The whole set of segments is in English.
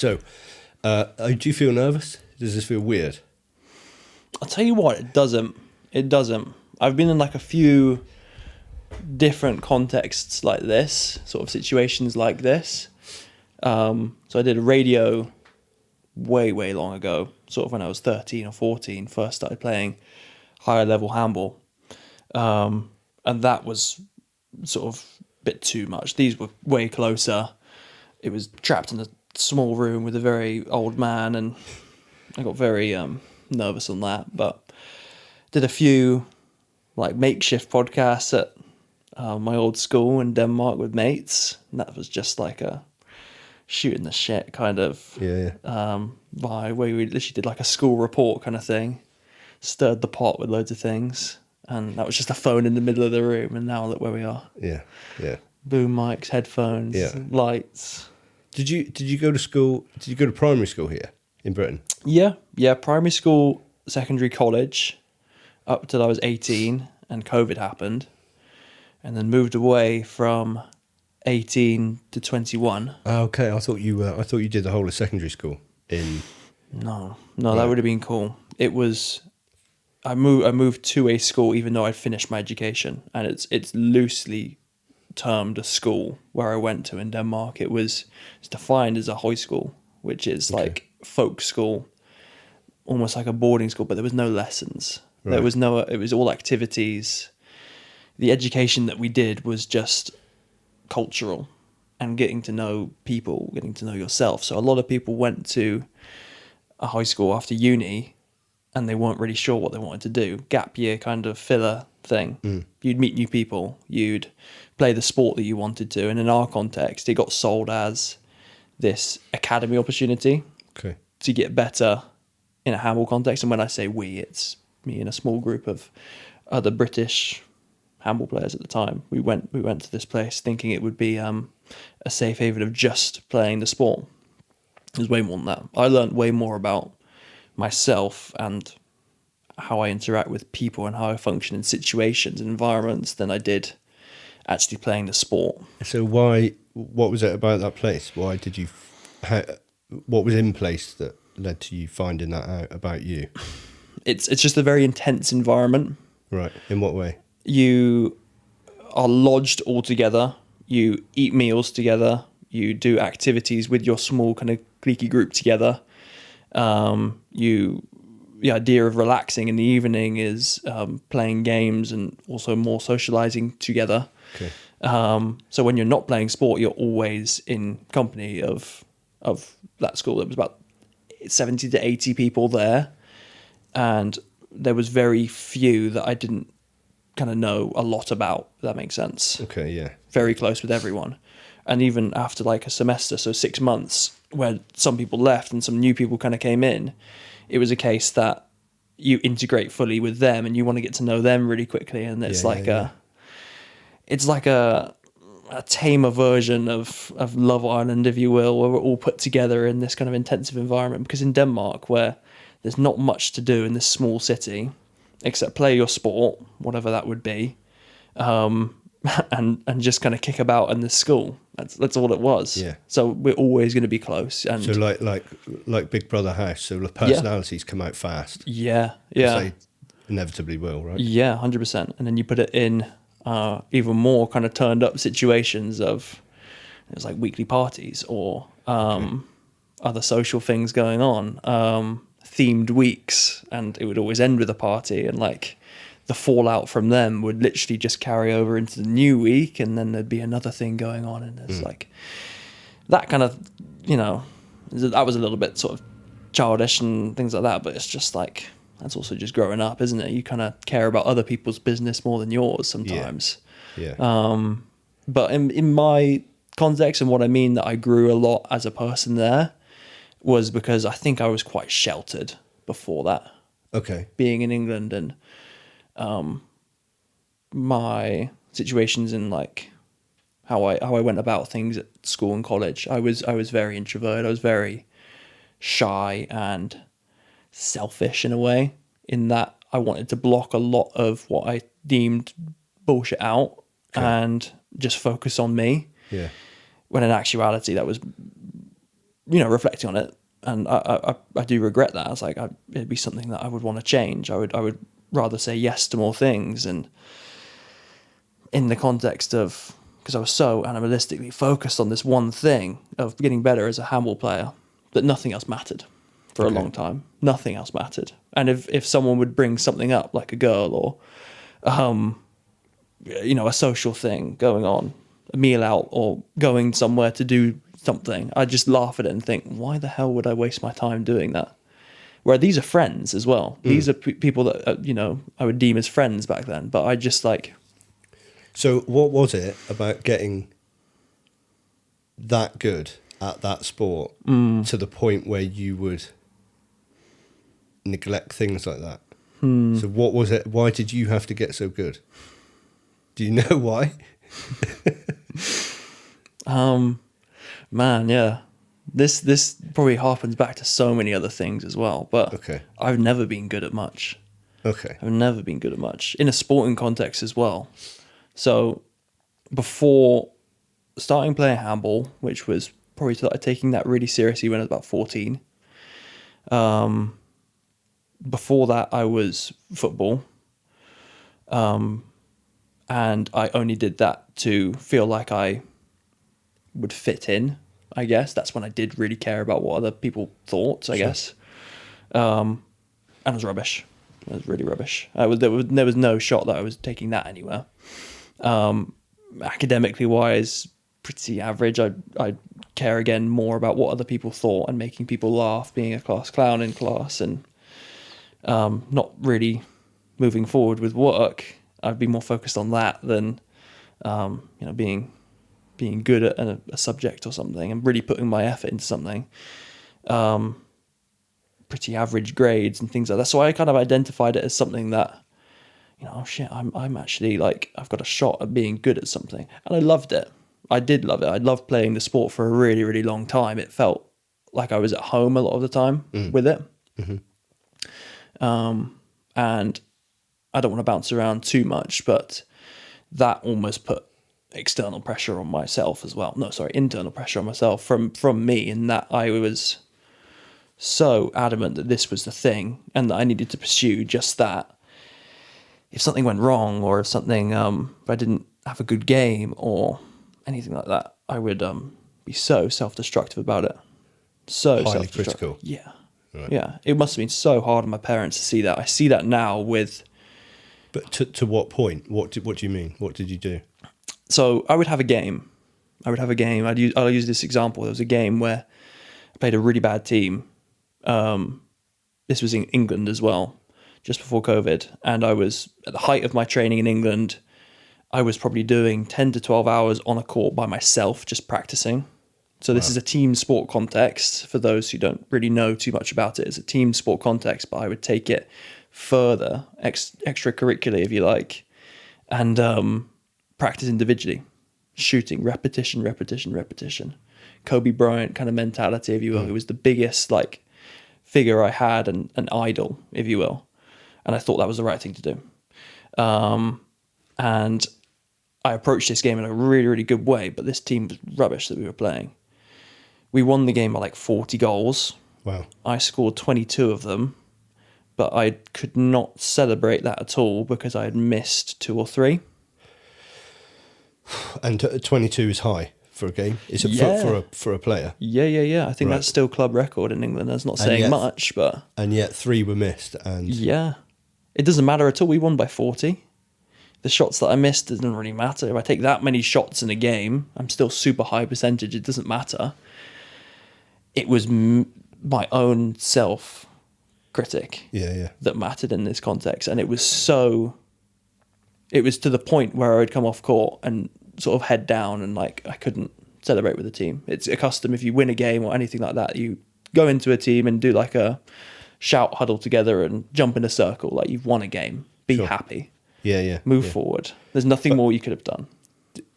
So, do you feel nervous? Does this feel weird? I'll tell you what, it doesn't. It doesn't. I've been in like a few different contexts like this, sort of situations like this. So I did a radio way long ago, sort of when I was 13 or 14, first started playing higher level handball. And that was sort of a bit too much. These were way closer. It was trapped in a small room with a very old man, and I got very nervous on that. But did a few like makeshift podcasts at my old school in Denmark with mates, and that was just like a shooting the shit kind of vibe, where we literally did like a school report kind of thing, stirred the pot with loads of things, and that was just a phone in the middle of the room. And now look where we are. Yeah. Boom mics, headphones, lights. Did you go to school? Did you go to primary school here in Britain? Yeah. Primary school, secondary, college, up till I was 18, and COVID happened, and then moved away from 18 to 21. Okay, I thought you did the whole of secondary school in. No, that would have been cool. It was. I moved to a school even though I'd finished my education, and it's loosely termed a school where I went to in Denmark. It's defined as a high school, which is like folk school, almost like a boarding school, but there was no lessons. Right. It was all activities. The education that we did was just cultural and getting to know people, getting to know yourself. So a lot of people went to a high school after uni and they weren't really sure what they wanted to do. Gap year kind of filler thing. You'd meet new people, you'd play the sport that you wanted to. And in our context, it got sold as this academy opportunity to get better in a handball context. And when I say we, it's me and a small group of other British handball players at the time. We went to this place thinking it would be a safe haven of just playing the sport. It was way more than that. I learned way more about myself and how I interact with people and how I function in situations and environments than I did actually playing the sport. So what was it about that place? Why did you, what was in place that led to you finding that out about you? It's just a very intense environment. Right. In what way? You are lodged all together. You eat meals together. You do activities with your small kind of cliquey group together. The idea of relaxing in the evening is playing games and also more socializing together. Okay. So when you're not playing sport, you're always in company of that school. There was about 70 to 80 people there, and there was very few that I didn't kind of know a lot about, if that makes sense. Okay, yeah. Very close with everyone. And even after like a semester, so 6 months, where some people left and some new people kind of came in, it was a case that you integrate fully with them and you want to get to know them really quickly. And it's it's like a tamer version of Love Island, if you will, where we're all put together in this kind of intensive environment. Because in Denmark, where there's not much to do in this small city, except play your sport, whatever that would be, and just kind of kick about in the school. That's all it was. Yeah. So we're always going to be close. And so like Big Brother House. So the personalities come out fast. Yeah. They inevitably will, right? Yeah, 100%. And then you put it in even more kind of turned up situations of it's like weekly parties or other social things going on, themed weeks, and it would always end with a party, and like the fallout from them would literally just carry over into the new week, and then there'd be another thing going on, and it's like that kind of, that was a little bit sort of childish and things like that, but it's just like, that's also just growing up, isn't it? You kind of care about other people's business more than yours sometimes. Yeah. But in my context, and what I mean that I grew a lot as a person there was because I think I was quite sheltered before that. Okay. Being in England and my situations in like how I went about things at school and college. I was very introverted. I was very shy and selfish in a way, in that I wanted to block a lot of what I deemed bullshit out and just focus on me. Yeah. When in actuality that was reflecting on it, and I do regret that. I was like, it'd be something that I would want to change. I would rather say yes to more things, and in the context of, because I was so animalistically focused on this one thing of getting better as a handball player, that nothing else mattered for a long time. Nothing else mattered. And if someone would bring something up, like a girl or, a social thing going on, a meal out or going somewhere to do something, I'd just laugh at it and think, why the hell would I waste my time doing that? Where these are friends as well. These are people that, I would deem as friends back then. But I just like... So what was it about getting that good at that sport to the point where you would neglect things like that? So what was it? Why did you have to get so good? Do you know why? Man, yeah. This probably harpens back to so many other things as well. But I've never been good at much. I've never been good at much. In a sporting context as well. So before starting playing handball, which was probably started taking that really seriously when I was about 14. Before that, I was football. And I only did that to feel like I would fit in, I guess. That's when I did really care about what other people thought, I guess. And it was rubbish. It was really rubbish. There was no shot that I was taking that anywhere. Academically wise, pretty average. I care again more about what other people thought and making people laugh, being a class clown in class, and not really moving forward with work. I'd be more focused on that than being good at a subject or something and really putting my effort into something. Pretty average grades and things like that. So I kind of identified it as something that, I'm actually like, I've got a shot at being good at something. And I loved it. I did love it. I loved playing the sport for a really, really long time. It felt like I was at home a lot of the time with it. And I don't want to bounce around too much, but that almost put external pressure on myself as well. Internal pressure on myself from me, in that I was so adamant that this was the thing and that I needed to pursue just that. If something went wrong, or if something, if I didn't have a good game or anything like that, I would be so self-destructive about it. So highly critical. Yeah. Right. Yeah. It must have been so hard on my parents to see that. I see that now with... But to what point? What do you mean? What did you do? So I would have a game. I'll use this example. There was a game where I played a really bad team. This was in England as well, just before COVID. And I was at the height of my training in England. I was probably doing 10 to 12 hours on a court by myself, just practicing. So this is a team sport context. For those who don't really know too much about it, it's a team sport context, but I would take it further, extracurricularly, if you like, and practice individually, shooting, repetition. Kobe Bryant kind of mentality, if you will. He was the biggest figure I had, and an idol, if you will. And I thought that was the right thing to do. And I approached this game in a really, really good way, but this team was rubbish that we were playing. We won the game by 40 goals. Wow. I scored 22 of them, but I could not celebrate that at all because I had missed 2 or 3. And 22 is high for a game. Is it for a player? Yeah. I think that's still club record in England. That's not saying much, but... And yet 3 were missed. And yeah. It doesn't matter at all. We won by 40. The shots that I missed doesn't really matter. If I take that many shots in a game, I'm still super high percentage. It doesn't matter. It was my own self-critic that mattered in this context. And it was to the point where I would come off court and sort of head down and I couldn't celebrate with the team. It's a custom, if you win a game or anything like that, you go into a team and do a shout huddle together and jump in a circle. You've won a game. Be happy. Yeah. Move forward. There's nothing more you could have done.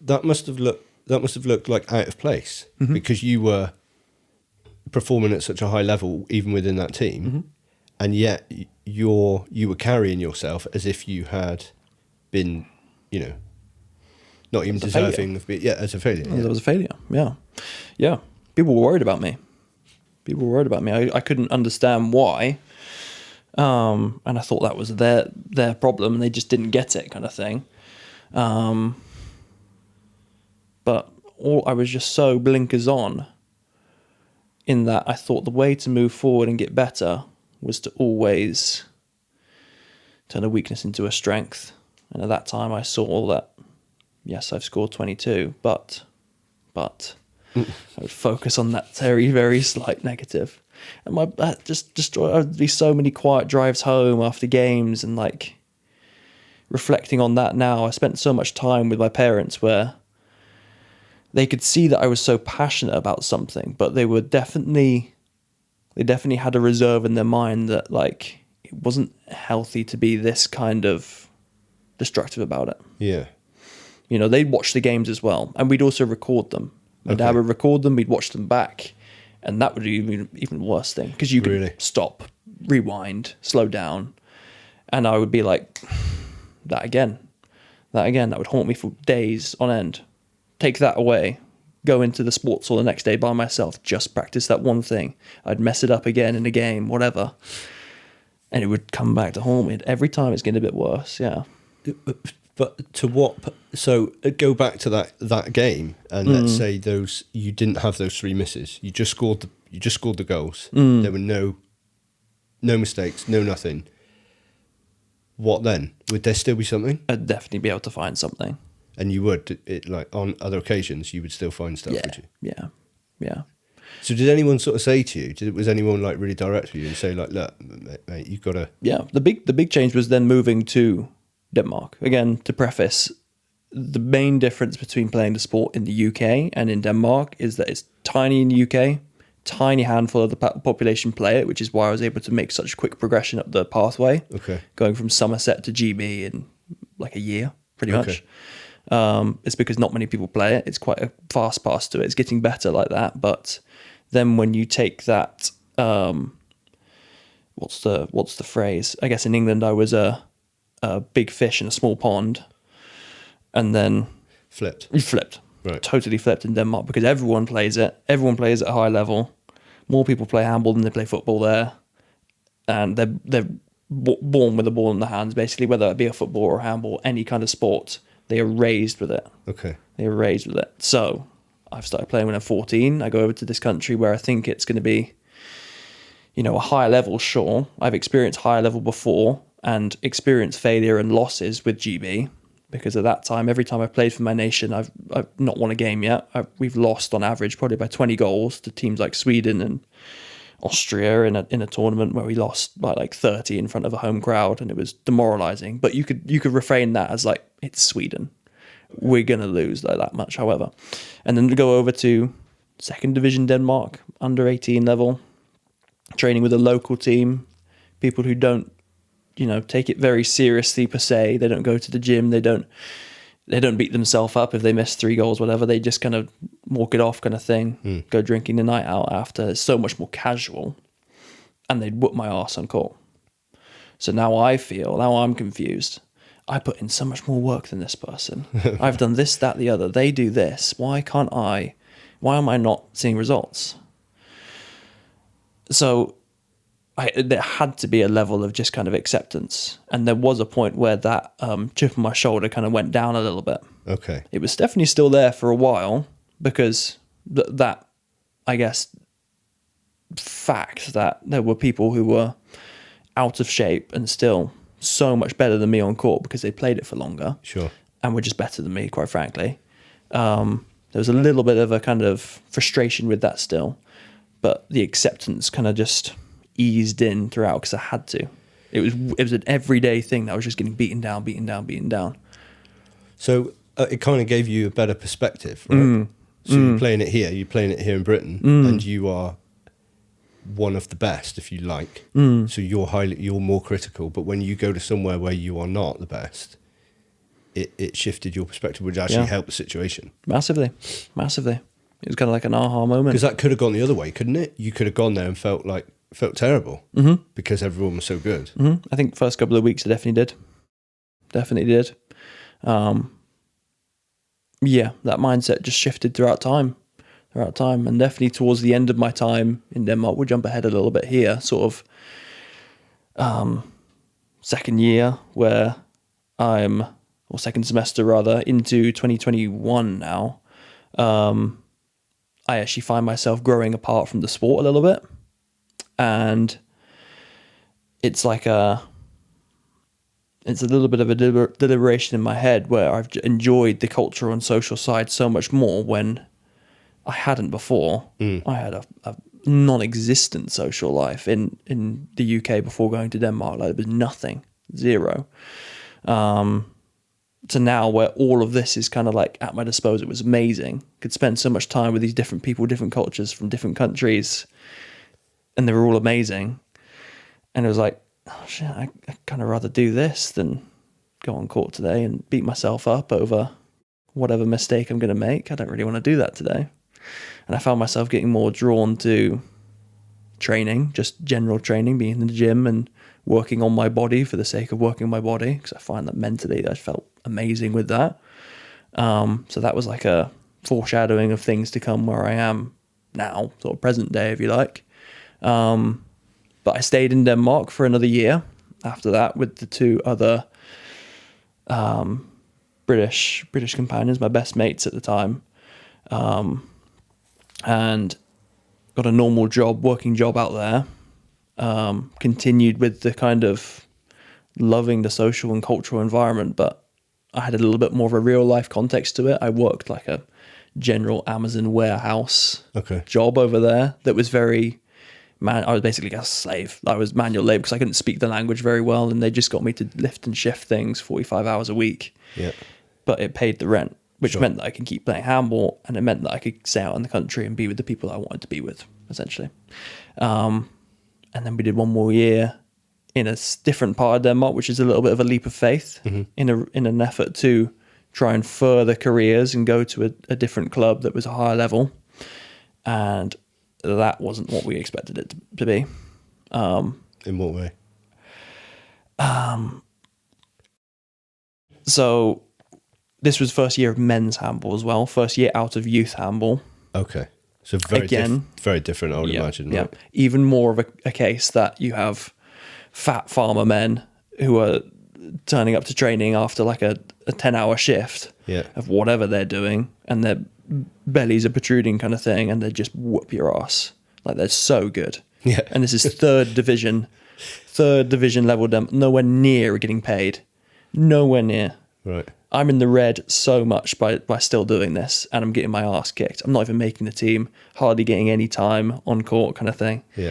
That must have looked like out of place because you were performing at such a high level even within that team, and yet you were carrying yourself as if you had been, not even deserving of being, as a failure. As I was a failure. Yeah. People were worried about me. People were worried about me. I couldn't understand why. And I thought that was their problem and they just didn't get it, kind of thing. But I was just so blinkers on in that I thought the way to move forward and get better was to always turn a weakness into a strength. And at that time I saw that, yes, I've scored 22, but I would focus on that very, very slight negative. And that just destroyed. I'd be so many quiet drives home after games and like reflecting on that now. I spent so much time with my parents where they could see that I was so passionate about something, but they definitely had a reserve in their mind that like it wasn't healthy to be this kind of destructive about it. Yeah. You know, they'd watch the games as well, and we'd also record them. My dad would record them, we'd watch them back, and that would be even worse thing because you could stop, rewind, slow down, and I would be like, that again, that would haunt me for days on end. Take that away, go into the sports hall the next day by myself, just practice that one thing. I'd mess it up again in a game, whatever, and it would come back to haunt me. Every time it's getting a bit worse, yeah. But to what? So go back to that game, and let's say you didn't have those 3 misses. You just scored the goals. There were no mistakes, no nothing. What then? Would there still be something? I'd definitely be able to find something. And you would, like on other occasions, you would still find stuff, would you? Yeah. So did anyone sort of say to you? Was anyone like really direct with you and say like, look, mate, you've got to? Yeah. The big change was then moving to Denmark. Again, to preface, the main difference between playing the sport in the UK and in Denmark is that it's tiny in the UK, tiny handful of the population play it, which is why I was able to make such quick progression up the pathway. Okay. Going from Somerset to GB in like a year, pretty much. It's because not many people play it. It's quite a fast pass to it. It's getting better like that. But then when you take that, what's the phrase? I guess in England I was a big fish in a small pond, and then flipped. Right. Totally flipped in Denmark because everyone plays it. Everyone plays at a high level. More people play handball than they play football there, and they're born with a ball in their hands. Basically, whether it be a football or a handball, any kind of sport, they are raised with it. Okay. They are raised with it. So I've started playing when I'm 14. I go over to this country where I think it's going to be, a higher level. Sure, I've experienced higher level before and experienced failure and losses with GB. Because at that time, every time I've played for my nation, I've not won a game yet. We've lost on average probably by 20 goals to teams like Sweden and Austria in a tournament where we lost by like 30 in front of a home crowd, and it was demoralising. But you could reframe that as like, it's Sweden, we're gonna lose like that much. However, and then to go over to 2nd Division Denmark, under 18 level, training with a local team, people who don't take it very seriously per se. They don't go to the gym. They don't beat themselves up if they miss 3 goals, whatever. They just kind of walk it off kind of thing, go drinking the night out after. It's so much more casual, and they'd whoop my arse on court. So now I'm confused. I put in so much more work than this person. I've done this, that, the other. They do this. Why am I not seeing results? So there had to be a level of just kind of acceptance. And there was a point where that chip on my shoulder kind of went down a little bit. Okay. It was definitely still there for a while because that, I guess, fact that there were people who were out of shape and still so much better than me on court because they played it for longer. Sure. And were just better than me, quite frankly. There was a little bit of a kind of frustration with that still. But the acceptance kind of just eased in throughout because I had to. It was an everyday thing that I was just getting beaten down. So it kind of gave you a better perspective, right? So you're playing it here in Britain, and you are one of the best, if you like. So you're more critical. But when you go to somewhere where you are not the best, it shifted your perspective, which actually helped the situation massively. It was kind of like an aha moment because that could have gone the other way, couldn't it? You could have gone there and felt terrible because everyone was so good. I think first couple of weeks I definitely did. That mindset just shifted throughout time. throughout time. And definitely towards the end of my time in Denmark, we'll jump ahead a little bit here, sort of second year where or second semester rather, into 2021 now, I actually find myself growing apart from the sport a little bit. And it's like it's a little bit of a deliberation in my head where I've enjoyed the cultural and social side so much more when I hadn't before. I had a non-existent social life in the UK before going to Denmark. Like, there was nothing, zero. To now where all of this is kind of like at my disposal. It was amazing. Could spend so much time with these different people, different cultures from different countries, and they were all amazing. And it was like, oh shit, I kind of rather do this than go on court today and beat myself up over whatever mistake I'm going to make. I don't really want to do that today. And I found myself getting more drawn to training, just general training, being in the gym and working on my body for the sake of working on my body, because I find that mentally I felt amazing with that. So that was like a foreshadowing of things to come where I am now, sort of present day, if you like. But I stayed in Denmark for another year after that with the two other British companions, my best mates at the time, and got a normal job, working job out there. Continued with the kind of loving the social and cultural environment, but I had a little bit more of a real life context to it. I worked like a general Amazon warehouse job over there that was very I was basically a slave. I was manual labor because I couldn't speak the language very well, and they just got me to lift and shift things 45 hours a week. Yeah. But it paid the rent, which meant that I could keep playing handball, and it meant that I could stay out in the country and be with the people I wanted to be with, essentially. And then we did one more year in a different part of Denmark, which is a little bit of a leap of faith in an effort to try and further careers and go to a different club that was a higher level. And that wasn't what we expected it to be. In what way? So this was first year of men's handball as well. First year out of youth handball. Okay. So very different, I would imagine. Right? Yeah. Even more of a case that you have fat farmer men who are turning up to training after like a 10-hour shift of whatever they're doing, and their bellies are protruding kind of thing, and they just whoop your ass. Like, they're so good. Yeah. And this is third division level, nowhere near getting paid. Nowhere near. Right. I'm in the red so much by still doing this, and I'm getting my ass kicked. I'm not even making the team, hardly getting any time on court kind of thing. Yeah.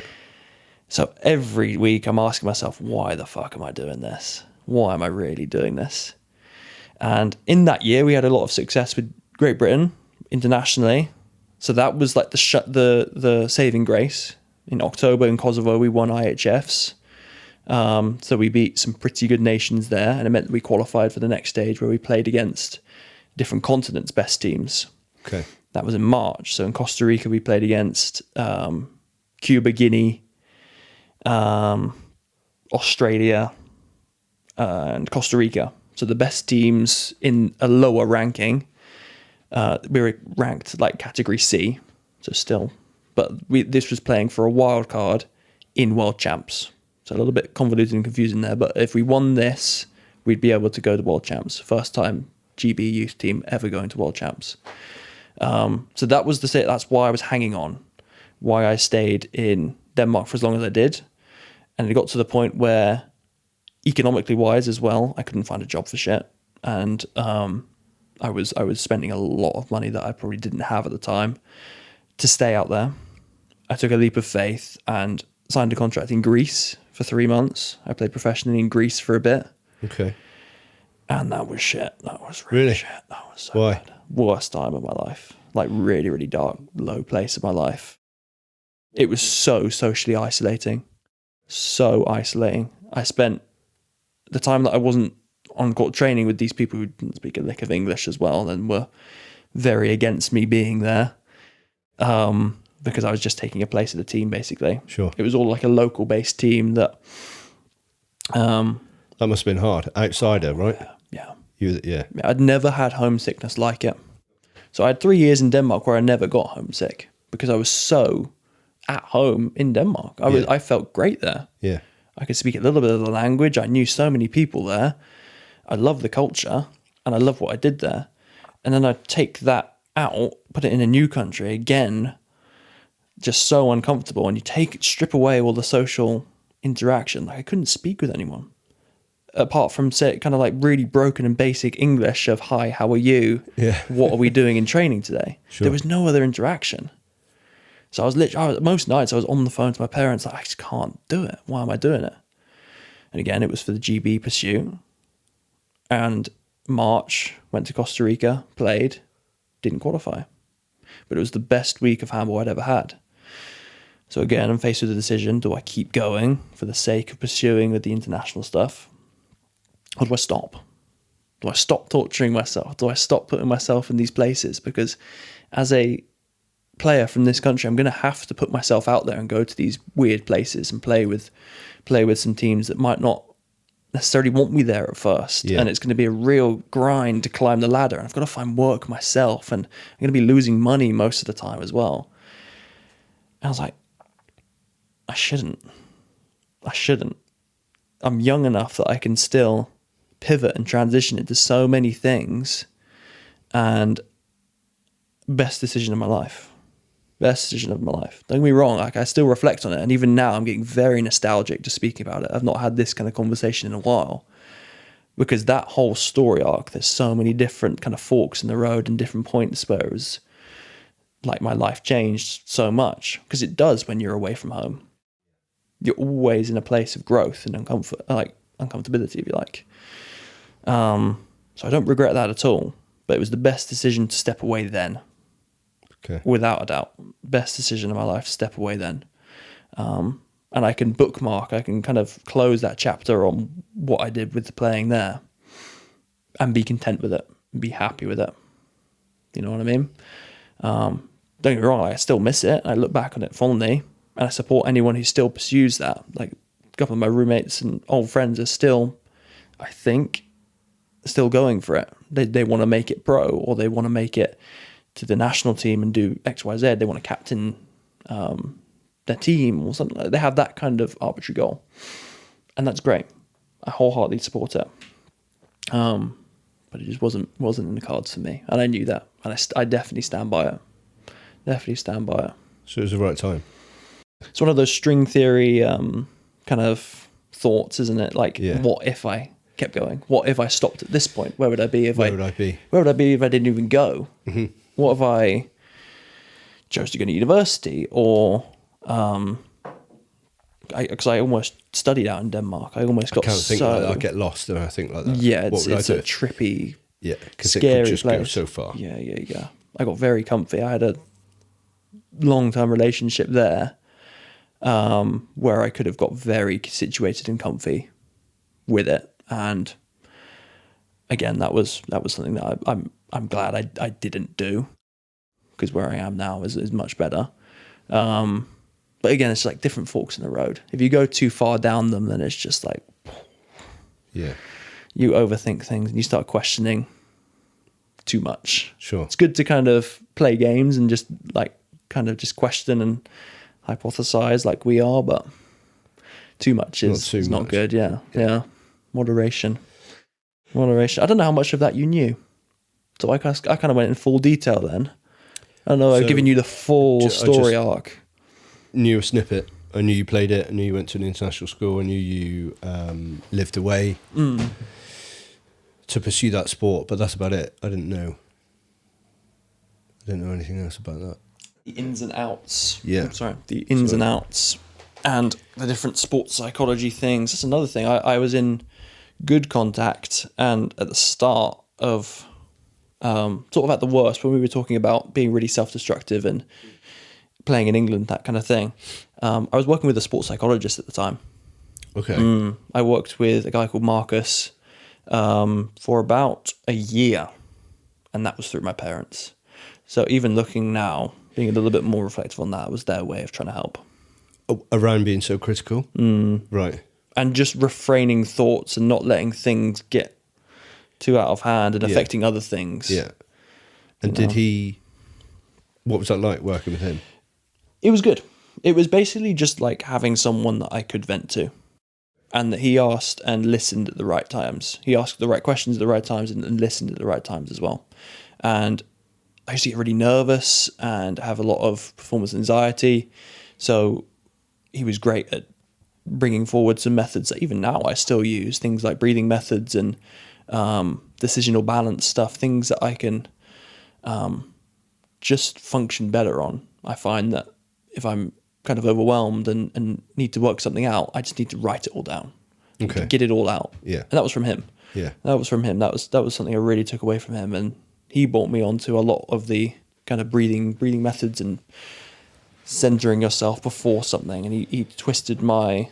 So every week I'm asking myself, why the fuck am I doing this? Why am I really doing this? And in that year, we had a lot of success with Great Britain internationally. So that was like the saving grace. In October in Kosovo, we won IHFs. So we beat some pretty good nations there, and it meant that we qualified for the next stage where we played against different continents' best teams. Okay. That was in March. So in Costa Rica, we played against Cuba, Guinea, Australia, and Costa Rica. So the best teams in a lower ranking. We were ranked like category C, so still. But this was playing for a wild card in World Champs. So a little bit convoluted and confusing there. But if we won this, we'd be able to go to World Champs. First time GB youth team ever going to World Champs. So that was that's why I was hanging on, why I stayed in Denmark for as long as I did. And it got to the point where, economically wise as well, I couldn't find a job for shit. And I was spending a lot of money that I probably didn't have at the time to stay out there. I took a leap of faith and signed a contract in Greece for 3 months. I played professionally in Greece for a bit. Okay. And that was shit. That was really shit. That was so bad. Worst time of my life. Like, really, really dark, low place of my life. It was so socially isolating. So isolating. I spent the time that I wasn't on court training with these people who didn't speak a lick of English as well, and were very against me being there. Because I was just taking a place of the team, basically. Sure. It was all like a local-based team that... that must have been hard. Outsider, right? Yeah. Yeah. I'd never had homesickness like it. So I had 3 years in Denmark where I never got homesick because I was so at home in Denmark. I felt great there. Yeah. I could speak a little bit of the language. I knew so many people there. I love the culture and I love what I did there. And then I take that out, put it in a new country again, just so uncomfortable. And you strip away all the social interaction. Like I couldn't speak with anyone apart from say kind of like really broken and basic English of hi, how are you? Yeah. What are we doing in training today? Sure. There was no other interaction. So most nights I was on the phone to my parents, like, I just can't do it. Why am I doing it? And again, it was for the GB pursuit. And March, went to Costa Rica, played, didn't qualify. But it was the best week of handball I'd ever had. So again, I'm faced with the decision, do I keep going for the sake of pursuing with the international stuff? Or do I stop? Do I stop torturing myself? Do I stop putting myself in these places? Because as a player from this country, I'm going to have to put myself out there and go to these weird places and play with some teams that might not necessarily want me there at first. Yeah. And it's going to be a real grind to climb the ladder. And I've got to find work myself. And I'm going to be losing money most of the time as well. And I was like, I shouldn't. I'm young enough that I can still pivot and transition into so many things. And best decision of my life. Don't get me wrong, like I still reflect on it. And even now I'm getting very nostalgic just speaking about it. I've not had this kind of conversation in a while. Because that whole story arc, there's so many different kind of forks in the road and different points where it was like my life changed so much. Because it does when you're away from home. You're always in a place of growth and uncomfortability, if you like. So I don't regret that at all. But it was the best decision to step away then. Okay. Without a doubt. Best decision of my life to step away then. And I can bookmark, I can kind of close that chapter on what I did with the playing there. And be content with it. And be happy with it. You know what I mean? Don't get me wrong, I still miss it. I look back on it fondly. And I support anyone who still pursues that. Like a couple of my roommates and old friends are still, I think, still going for it. They want to make it pro, or they want to make it to the national team and do X, Y, Z. They want to captain their team or something. They have that kind of arbitrary goal. And that's great. I wholeheartedly support it. But it just wasn't in the cards for me. And I knew that. And I definitely stand by it. So it was the right time. It's one of those string theory kind of thoughts, isn't it? Like, What if I kept going? What if I stopped at this point? Where would I be if I didn't even go? Mm-hmm. What if I chose to go to university, or because I almost studied out in Denmark. I almost got I get lost and I think like that. Yeah, it's a trippy, because it scary could just place. go so far. Yeah. I got very comfy. I had a long-term relationship there, where I could have got very situated and comfy with it. And again, that was something that I'm glad I didn't do, because where I am now is much better. But again, it's like different forks in the road. If you go too far down them, then it's just like, you overthink things and you start questioning too much. Sure. It's good to kind of play games and just question and hypothesize like we are, but too much is not good. Yeah. Moderation. I don't know how much of that you knew. So I kind of went in full detail then. I don't know, I've given you the full story arc. Knew a snippet. I knew you played it. I knew you went to an international school. I knew you lived away to pursue that sport, but that's about it. I didn't know anything else about that. The ins and outs. Yeah. The ins and outs and the different sports psychology things. That's another thing. I was in good contact, and at the start of sort of at the worst, when we were talking about being really self-destructive and playing in England, that kind of thing, I was working with a sports psychologist at the time. Okay. I worked with a guy called Marcus for about a year, and that was through my parents. So even looking now, being a little bit more reflective on that, was their way of trying to help. Around being so critical? Right. And just refraining thoughts and not letting things get too out of hand and affecting other things. Yeah. And what was that like working with him? It was good. It was basically just like having someone that I could vent to, and that he asked and listened at the right times. He asked the right questions at the right times and listened at the right times as well. And I used to get really nervous and have a lot of performance anxiety. So he was great at bringing forward some methods that even now I still use, things like breathing methods and decisional balance stuff, things that I can just function better on. I find that if I'm kind of overwhelmed and need to work something out, I just need to write it all down. Okay. To get it all out. Yeah. And that was from him. Yeah. That was from him. That was something I really took away from him. And he brought me onto a lot of the kind of breathing methods and centering yourself before something. And he twisted my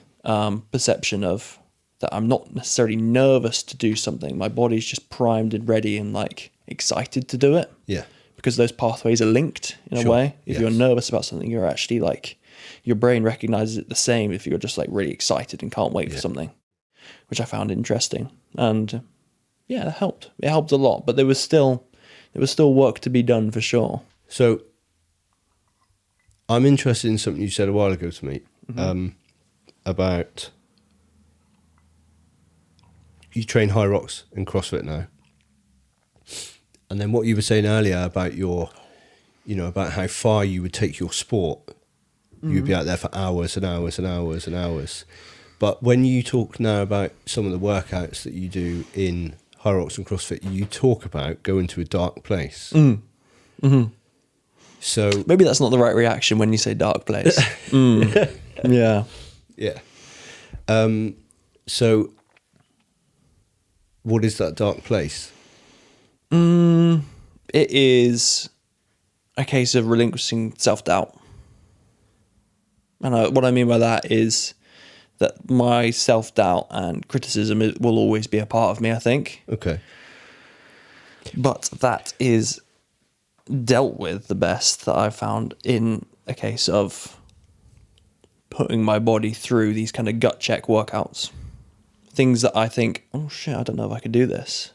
perception of that I'm not necessarily nervous to do something. My body's just primed and ready and like excited to do it. Yeah. Because those pathways are linked in a way. If you're nervous about something, you're actually like, your brain recognizes it the same if you're just like really excited and can't wait for something, which I found interesting. And yeah, it helped. It helped a lot, but there was still work to be done for sure. So I'm interested in something you said a while ago to me about you train Hyrox and CrossFit now. And then what you were saying earlier about about how far you would take your sport. You would be out there for hours and hours and hours and hours. But when you talk now about some of the workouts that you do in Hyrox and CrossFit, you talk about going to a dark place. So maybe that's not the right reaction when you say dark place. Yeah. Yeah. So what is that dark place? It is a case of relinquishing self-doubt. And what I mean by that is that my self-doubt and criticism will always be a part of me, I think. Okay. But that is dealt with the best that I've found in a case of putting my body through these kind of gut check workouts. Things that I think, oh shit, I don't know if I could do this.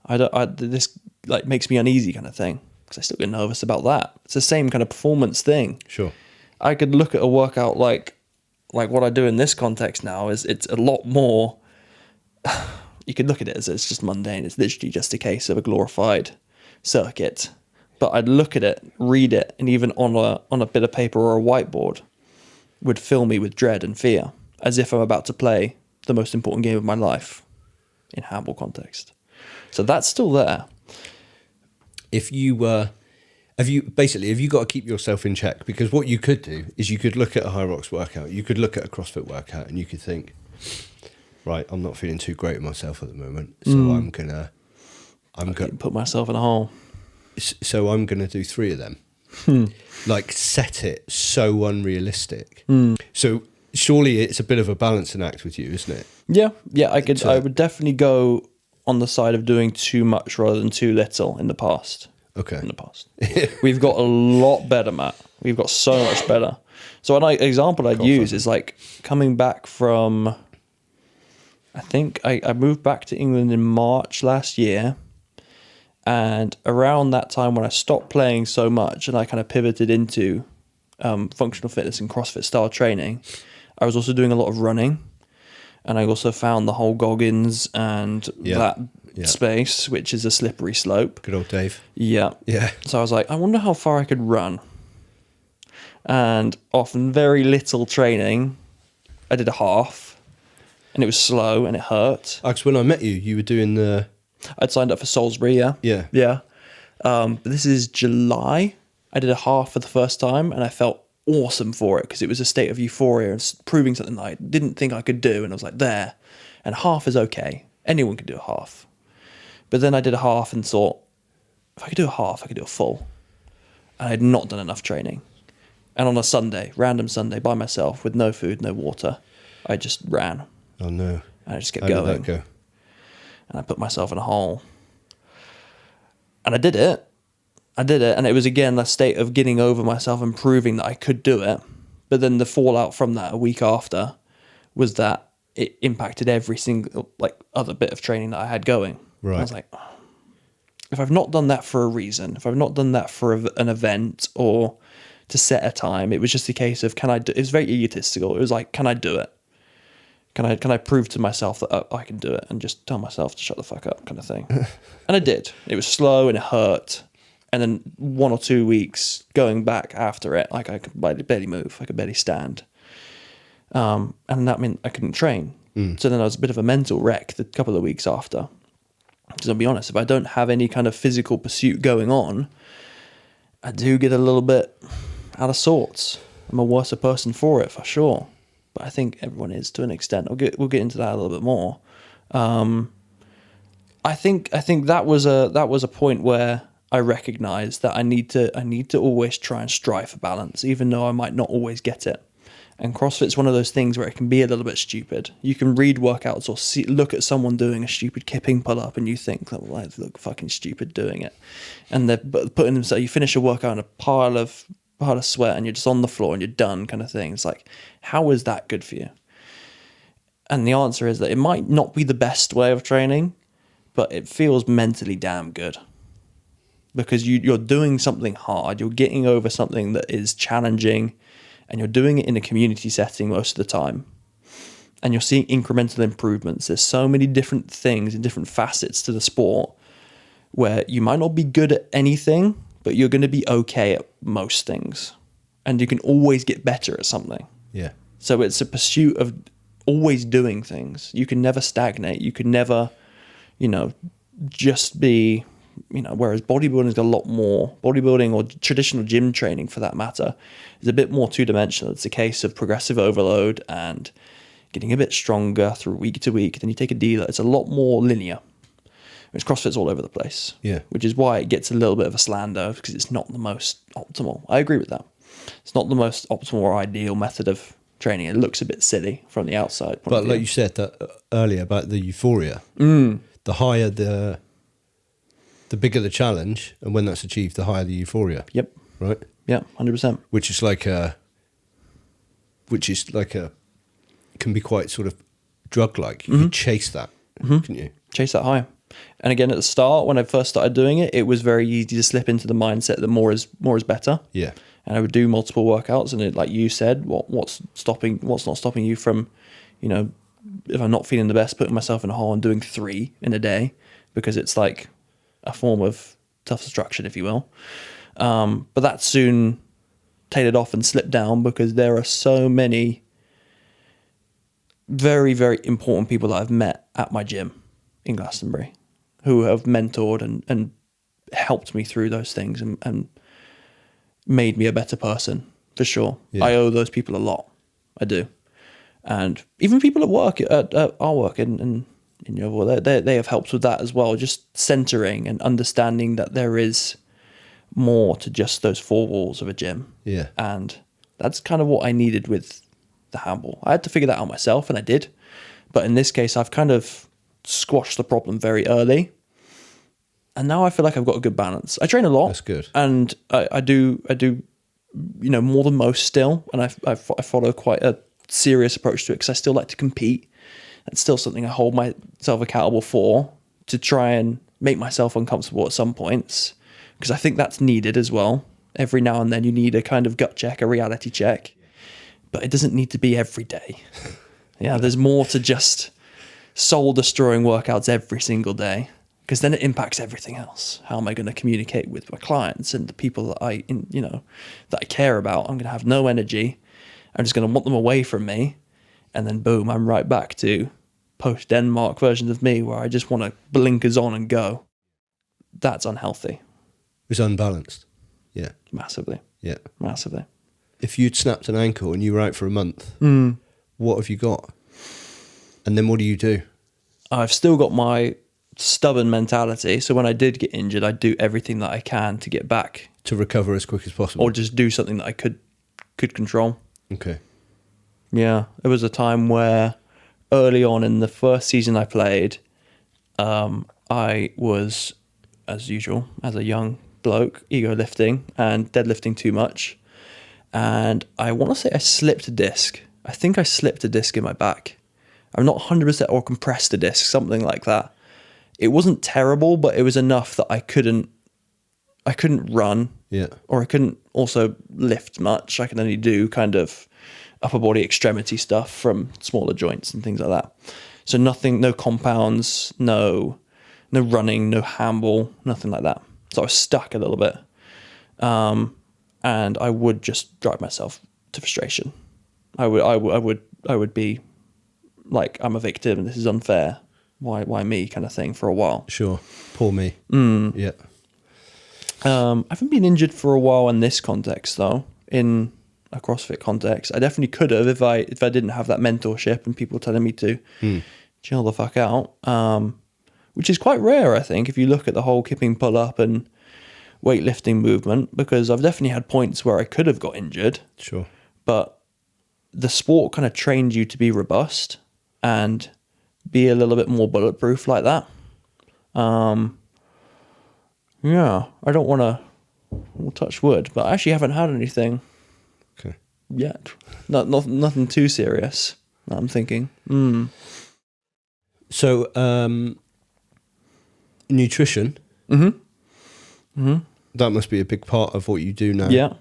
This like makes me uneasy kind of thing. Because I still get nervous about that. It's the same kind of performance thing. Sure. I could look at a workout like what I do in this context now is it's a lot more. You could look at it as it's just mundane. It's literally just a case of a glorified circuit. But I'd look at it, read it, and even on a bit of paper or a whiteboard would fill me with dread and fear, as if I'm about to play the most important game of my life in handball context. So that's still there. Have you got to keep yourself in check? Because what you could do is you could look at a Hyrox workout, you could look at a CrossFit workout, and you could think, right, I'm not feeling too great with myself at the moment, so I'm gonna put myself in a hole. So I'm gonna do 3 of them. Like set it so unrealistic. So surely it's a bit of a balancing act with you, isn't it? Yeah. I would definitely go on the side of doing too much rather than too little in the past. Okay. In the past. We've got a lot better, Matt. We've got so much better. So an example I'd use is like coming back from, I think I moved back to England in March last year. And around that time when I stopped playing so much and I kind of pivoted into functional fitness and CrossFit style training, I was also doing a lot of running. And I also found the whole Goggins and that space, which is a slippery slope. Good old Dave. Yeah. So I was like, I wonder how far I could run. And often very little training, I did a half. And it was slow and it hurt. Because when I met you, you were doing the... I'd signed up for Salisbury, yeah. But this is July. I did a half for the first time and I felt awesome for it because it was a state of euphoria and proving something that I didn't think I could do. And I was like, there. And half is okay. Anyone can do a half. But then I did a half and thought, if I could do a half, I could do a full. And I had not done enough training. And on a Sunday, random Sunday, by myself, with no food, no water, I just ran. Oh, no. And I just kept going. How did that go? And I put myself in a hole. And I did it. And it was, again, a state of getting over myself and proving that I could do it. But then the fallout from that a week after was that it impacted every single other bit of training that I had going. Right. And I was like, if I've not done that for a reason, if I've not done that for an event or to set a time, it was just a case of, it was very egotistical. It was like, can I do it? Can I prove to myself that I can do it, and just tell myself to shut the fuck up, kind of thing. And I did. It was slow and it hurt. And then 1 or 2 weeks going back after it, like I could barely move. I could barely stand. And that meant I couldn't train. So then I was a bit of a mental wreck the couple of weeks after. Because I'll be honest, if I don't have any kind of physical pursuit going on, I do get a little bit out of sorts. I'm a worse person for it, for sure. But I think everyone is, to an extent. We'll get into that a little bit more. I think that was a point where I recognized that I need to always try and strive for balance, even though I might not always get it. And CrossFit's one of those things where it can be a little bit stupid. You can read workouts or look at someone doing a stupid kipping pull-up and you think, well, they look fucking stupid doing it. And they're putting themselves, you finish a workout in a pile of sweat and you're just on the floor and you're done, kind of thing. It's like, how is that good for you? And the answer is that it might not be the best way of training, but it feels mentally damn good. Because you're doing something hard, you're getting over something that is challenging, and you're doing it in a community setting most of the time. And you're seeing incremental improvements. There's so many different things and different facets to the sport where you might not be good at anything, but you're going to be okay at most things. And you can always get better at something. Yeah. So it's a pursuit of always doing things. You can never stagnate. You can never, just be... whereas bodybuilding's got a lot more, bodybuilding or traditional gym training for that matter, is a bit more two-dimensional. It's a case of progressive overload and getting a bit stronger through week to week. Then you take a dealer. It's a lot more linear. Whereas CrossFit's all over the place. Yeah. Which is why it gets a little bit of a slander, because it's not the most optimal. I agree with that. It's not the most optimal or ideal method of training. It looks a bit silly from the outside. But like you said that earlier about the euphoria, the higher the bigger the challenge, and when that's achieved, the higher the euphoria. Yep. Right? Yeah, 100%. Which is like can be quite sort of drug-like. You can chase that, can you? Chase that high. And again, at the start, when I first started doing it, it was very easy to slip into the mindset that more is better. Yeah. And I would do multiple workouts, and it, like you said, what's not stopping you from, if I'm not feeling the best, putting myself in a hole and doing 3 in a day, because it's like a form of self-destruction, if you will. But that soon tailed off and slipped down, because there are so many very, very important people that I've met at my gym in Glastonbury who have mentored and helped me through those things and made me a better person, for sure. Yeah. I owe those people a lot. I do. And even people at work, at our work, and they have helped with that as well, just centering and understanding that there is more to just those 4 walls of a gym. Yeah. And that's kind of what I needed with the handball. I had to figure that out myself, and I did. But in this case, I've kind of squashed the problem very early. And now I feel like I've got a good balance. I train a lot. That's good. And I do, more than most still. And I follow quite a serious approach to it, because I still like to compete. That's still something I hold myself accountable for, to try and make myself uncomfortable at some points, because I think that's needed as well. Every now and then you need a kind of gut check, a reality check, but it doesn't need to be every day. Yeah, there's more to just soul-destroying workouts every single day, because then it impacts everything else. How am I going to communicate with my clients and the people that I care about? I'm going to have no energy. I'm just going to want them away from me. And then boom, I'm right back to post-Denmark versions of me, where I just want to blinkers on and go. That's unhealthy. It's unbalanced. Yeah. Massively. Yeah. Massively. If you'd snapped an ankle and you were out for a month, what have you got? And then what do you do? I've still got my stubborn mentality. So when I did get injured, I'd do everything that I can to get back. To recover as quick as possible? Or just do something that I could control. Okay. Yeah. There was a time where early on in the first season I played, I was, as usual, as a young bloke, ego lifting and deadlifting too much. And I want to say I slipped a disc. I think I slipped a disc in my back. I'm not 100%, or compressed a disc, something like that. it wasn't terrible, but it was enough that I couldn't run, or I couldn't also lift much. I could only do kind of upper body extremity stuff from smaller joints and things like that. So nothing, no compounds, no running, no handball, nothing like that. So I was stuck a little bit, and I would just drive myself to frustration. I would be like, I'm a victim and this is unfair. Why me, kind of thing, for a while. Sure, poor me. Yeah. I haven't been injured for a while in this context, though. In a CrossFit context, I definitely could have if I didn't have that mentorship and people telling me to chill the fuck out. Which is quite rare, I think, if you look at the whole kipping pull up and weightlifting movement, because I've definitely had points where I could have got injured. Sure. But the sport kind of trained you to be robust and be a little bit more bulletproof like that. Yeah, I don't want to touch wood, but I actually haven't had anything yet. Nothing too serious, I'm thinking. So, nutrition. That must be a big part of what you do now. Yeah.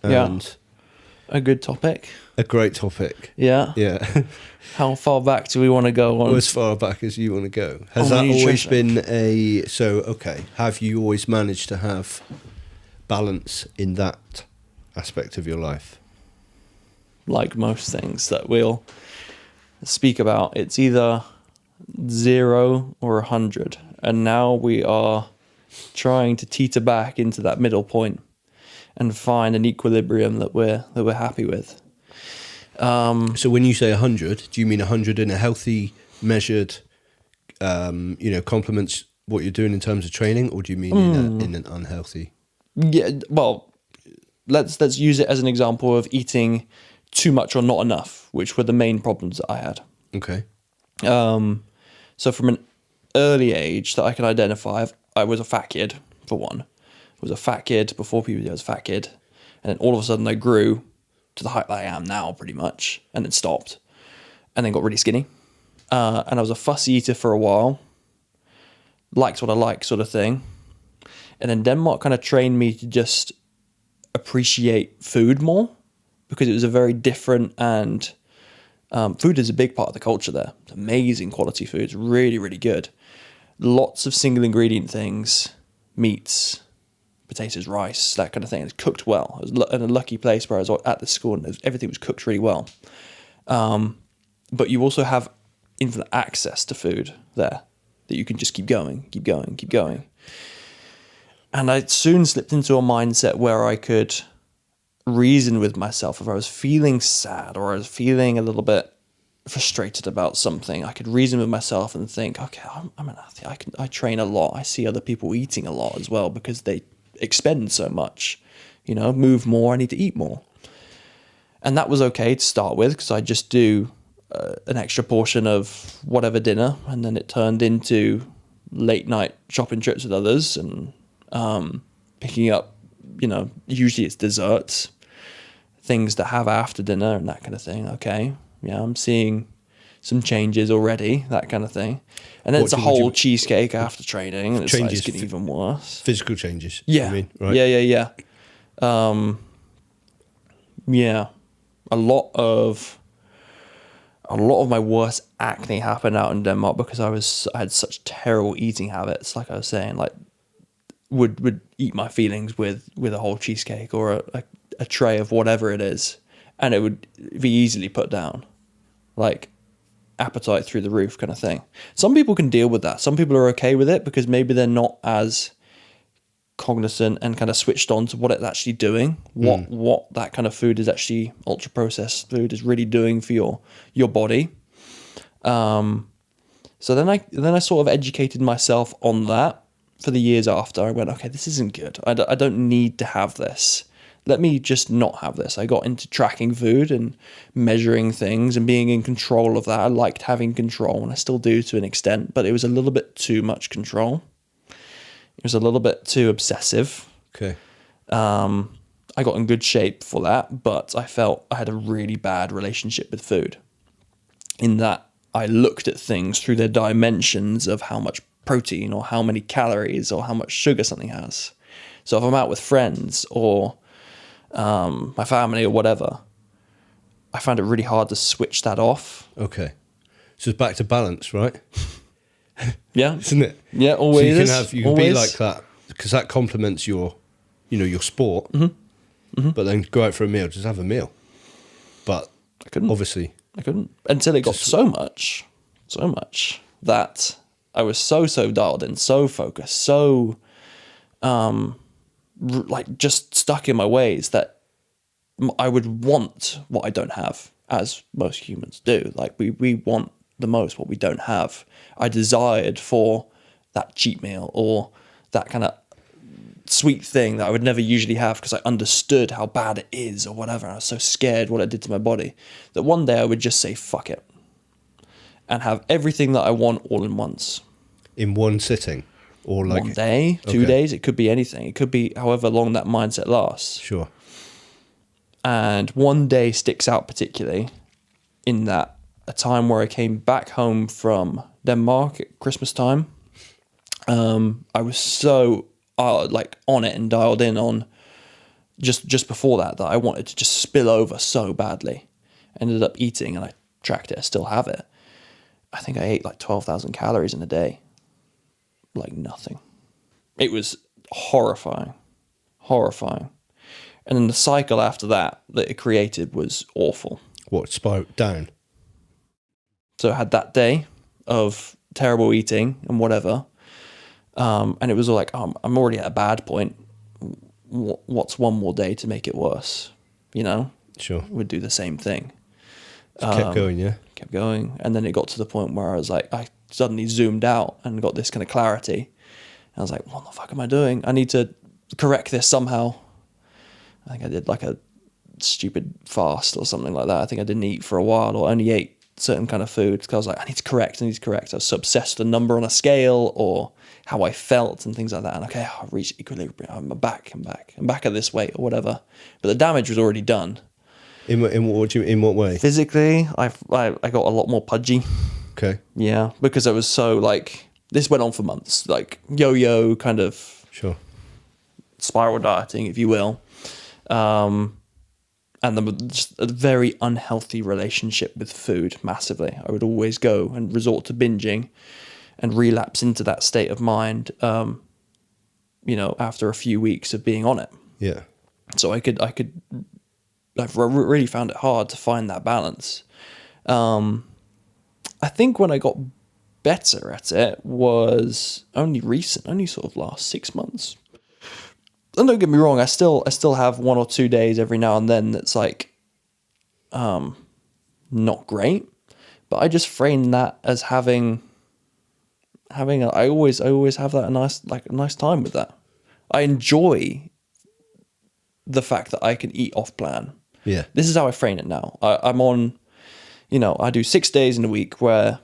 And a good topic. A great topic. Yeah. Yeah. How far back do we want to go on? Well, as far back as you want to go. Has that always been have you always managed to have balance in that aspect of your life? Like most things that we'll speak about, it's either 0 or 100. And now we are trying to teeter back into that middle point and find an equilibrium that we're happy with. So when you say 100, do you mean 100 in a healthy, measured, complements what you're doing in terms of training, or do you mean in an unhealthy? Yeah, well, let's use it as an example of eating too much or not enough, which were the main problems that I had. Okay. So from an early age that I can identify, I was a fat kid, for one. I was a fat kid before puberty. I was a fat kid, and then all of a sudden I grew to the height that I am now, pretty much, and then stopped, and then got really skinny. And I was a fussy eater for a while, liked what I like, sort of thing. And then Denmark kind of trained me to just appreciate food more, because it was a very different, and food is a big part of the culture there. It's amazing quality food. It's really, really good. Lots of single ingredient things, meats, potatoes, rice, that kind of thing. It's cooked well. I was in a lucky place where I was at the school and everything was cooked really well. But you also have infinite access to food there that you can just keep going. And I soon slipped into a mindset where I could reason with myself. If I was feeling sad or I was feeling a little bit frustrated about something, I could reason with myself and think, okay, I'm an athlete. I train a lot. I see other people eating a lot as well because they expend so much, move more. I need to eat more. And that was okay to start with, because I just do an extra portion of whatever dinner, and then it turned into late night shopping trips with others and picking up, usually it's desserts, things to have after dinner and that kind of thing. Okay, yeah, I'm seeing some changes already, that kind of thing. And then it's a whole cheesecake after training, and it's getting even worse. Physical changes. Yeah. I mean, right? Yeah. Yeah. A lot of my worst acne happened out in Denmark because I had such terrible eating habits. Like I was saying, like would eat my feelings with a whole cheesecake or a tray of whatever it is, and it would be easily put down, like appetite through the roof kind of thing. Some people can deal with that. Some people are okay with it because maybe they're not as cognizant and kind of switched on to what it's actually doing, what that kind of food is actually, ultra processed food is really doing for your body. So then I sort of educated myself on that for the years after. I went, okay, this isn't good. I don't need to have this. Let me just not have this. I got into tracking food and measuring things and being in control of that. I liked having control, and I still do to an extent, but it was a little bit too much control. It was a little bit too obsessive. Okay. I got in good shape for that, but I felt I had a really bad relationship with food, in that I looked at things through their dimensions of how much protein or how many calories or how much sugar something has. So if I'm out with friends or my family or whatever, I find it really hard to switch that off. Okay. So it's back to balance, right? Yeah. Isn't it? Yeah, always. So you can be like that because that complements your sport. But then go out for a meal, just have a meal. But I couldn't. Obviously. I couldn't. Until it got so much that I was so dialed in, so focused, so like just stuck in my ways that I would want what I don't have, as most humans do. Like we want the most what we don't have. I desired for that cheat meal or that kind of sweet thing that I would never usually have because I understood how bad it is or whatever. I was so scared what it did to my body that one day I would just say fuck it and have everything that I want all in once. In one sitting? Or like 1 day, 2 days, it could be anything. It could be however long that mindset lasts. Sure. And one day sticks out particularly in that a time where I came back home from Denmark at Christmas time. I was so like on it and dialed in on just before that I wanted to just spill over so badly. Ended up eating, and I tracked it. I still have it. I think I ate like 12,000 calories in a day. Like nothing. It was horrifying. And then the cycle after that it created was awful. What, spiraled down? So I had that day of terrible eating and whatever. And it was all like, I'm already at a bad point. What's one more day to make it worse? You know? Sure. Would do the same thing. Just kept going, yeah? Kept going. And then it got to the point where I was like, I suddenly zoomed out and got this kind of clarity. And I was like, what the fuck am I doing? I need to correct this somehow. I think I did like a stupid fast or something like that. I think I didn't eat for a while or only ate certain kind of food because I was like, I need to correct. I was so obsessed with the number on a scale or how I felt and things like that. And okay, I've reached equilibrium. I'm back at this weight or whatever. But the damage was already done. In what way? Physically, I got a lot more pudgy. Okay. Yeah, because I was so like, this went on for months, like yo-yo kind of sure spiral dieting, if you will. And just a very unhealthy relationship with food, massively. I would always go and resort to binging and relapse into that state of mind, after a few weeks of being on it. Yeah. So I've really found it hard to find that balance. I think when I got better at it was only recent, only sort of last 6 months. And don't get me wrong, I still have 1 or 2 days every now and then that's like not great, but I just frame that as having I always have that a nice time with that. I enjoy the fact that I can eat off plan. Yeah. This is how I frame it now. I'm on, I do 6 days in a week where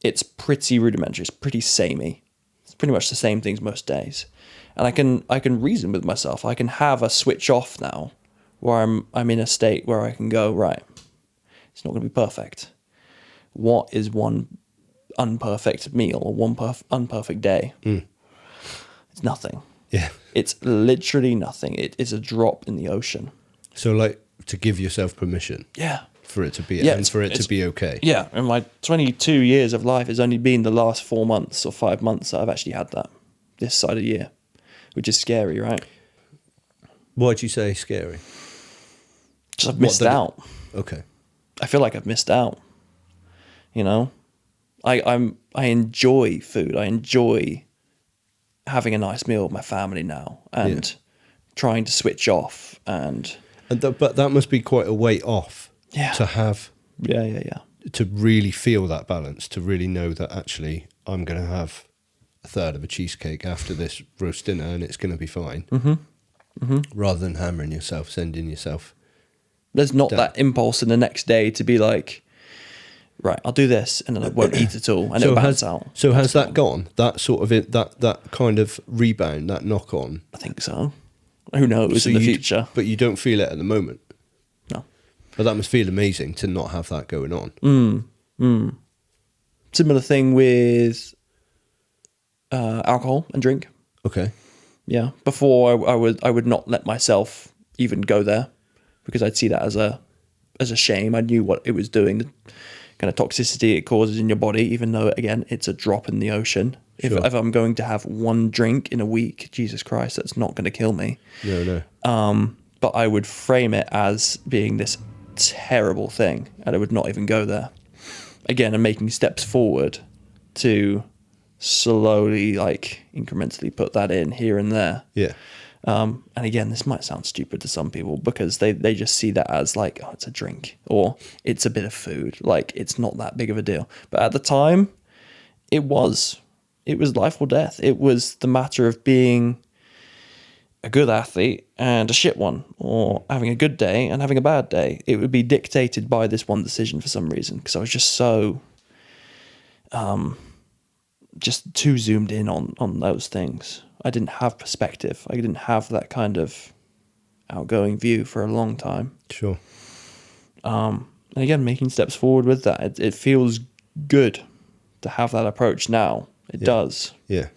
it's pretty rudimentary. It's pretty samey. It's pretty much the same things most days. And I can reason with myself. I can have a switch off now where I'm in a state where I can go, right, it's not going to be perfect. What is one unperfect meal or one unperfect day? It's nothing. Yeah. It's literally nothing. It is a drop in the ocean. So like to give yourself permission. Yeah. For it to be to be okay. Yeah. And my 22 years of life has only been the last 4 months or 5 months that I've actually had that this side of the year, which is scary, right? Why'd you say scary? Just I've missed out. Okay. I feel like I've missed out. I enjoy food. I enjoy having a nice meal with my family now and trying to switch off but that must be quite a weight off. Yeah. To have. Yeah. To really feel that balance, to really know that actually I'm going to have a third of a cheesecake after this roast dinner and it's going to be fine. Rather than hammering yourself, sending yourself. There's not that impulse in the next day to be like, right, I'll do this and then I won't eat at all and it'll bounce out. So has that gone? That sort of that kind of rebound, that knock on? I think so. Who knows in the future? But you don't feel it at the moment. No. But that must feel amazing to not have that going on. Similar thing with alcohol and drink. Okay. Yeah. Before I would not let myself even go there because I'd see that as a shame. I knew what it was doing, the kind of toxicity it causes in your body, even though, again, it's a drop in the ocean. Sure. If I'm going to have one drink in a week, Jesus Christ, that's not going to kill me. No. But I would frame it as being this terrible thing, and I would not even go there. Again, I'm making steps forward to slowly, like, incrementally put that in here and there. Yeah. And again, this might sound stupid to some people because they just see that as like, oh, it's a drink or it's a bit of food. Like, it's not that big of a deal. But at the time, it was life or death. It was the matter of being a good athlete and a shit one, or having a good day and having a bad day. It would be dictated by this one decision for some reason, because I was just so just too zoomed in on those things. I didn't have perspective. I didn't have that kind of outgoing view for a long time. Sure. And again, making steps forward with that, it feels good to have that approach now. It does. Yeah.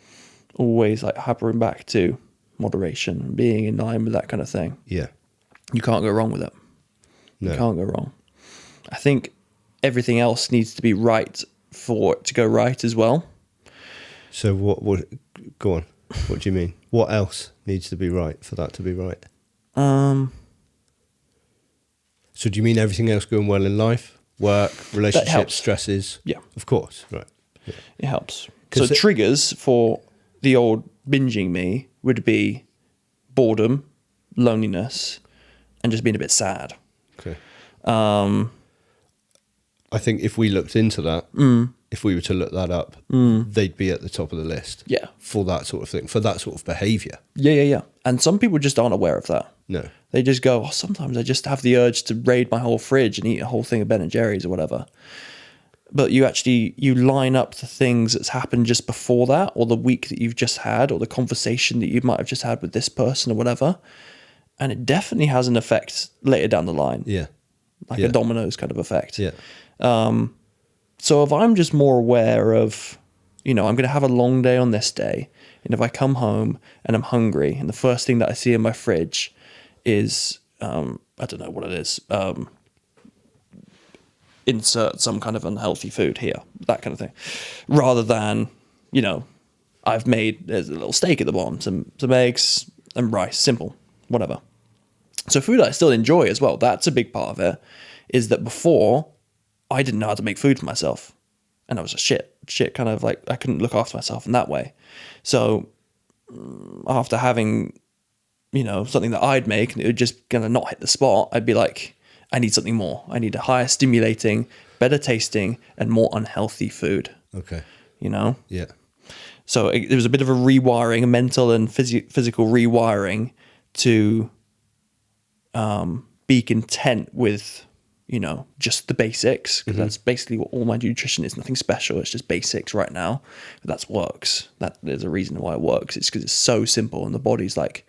Always like harping back to moderation, being in line with that kind of thing. Yeah. You can't go wrong with it. No. You can't go wrong. I think everything else needs to be right for it to go right as well. So what go on. What do you mean? What else needs to be right for that to be right? So do you mean everything else going well in life? Work, relationships, stresses? Yeah. Of course, right. Yeah. It helps. So triggers for the old binging me would be boredom, loneliness, and just being a bit sad. Okay. I think if we looked into that, if we were to look that up, they'd be at the top of the list. Yeah. For that sort of thing, for that sort of behaviour. Yeah. And some people just aren't aware of that. No. They just go, oh, sometimes I just have the urge to raid my whole fridge and eat a whole thing of Ben & Jerry's or whatever. But you line up the things that's happened just before that, or the week that you've just had, or the conversation that you might have just had with this person or whatever. And it definitely has an effect later down the line. Yeah. Like a dominoes kind of effect. Yeah. So if I'm just more aware of, I'm going to have a long day on this day, and if I come home and I'm hungry, and the first thing that I see in my fridge is, I don't know what it is, insert some kind of unhealthy food here, that kind of thing, rather than, there's a little steak at the bottom, some eggs and rice, simple, whatever. So food I still enjoy as well. That's a big part of it, is that before I didn't know how to make food for myself, and I was a shit kind of like, I couldn't look after myself in that way. So after having, something that I'd make and it would just kind of not hit the spot, I'd be like, I need something more. I need a higher stimulating, better tasting, and more unhealthy food. Okay. Yeah. So it was a bit of a rewiring, a mental and physical rewiring to be content with, just the basics, because that's basically what all my nutrition is. Nothing special. It's just basics right now. But that works. There's a reason why it works. It's because it's so simple, and the body's like,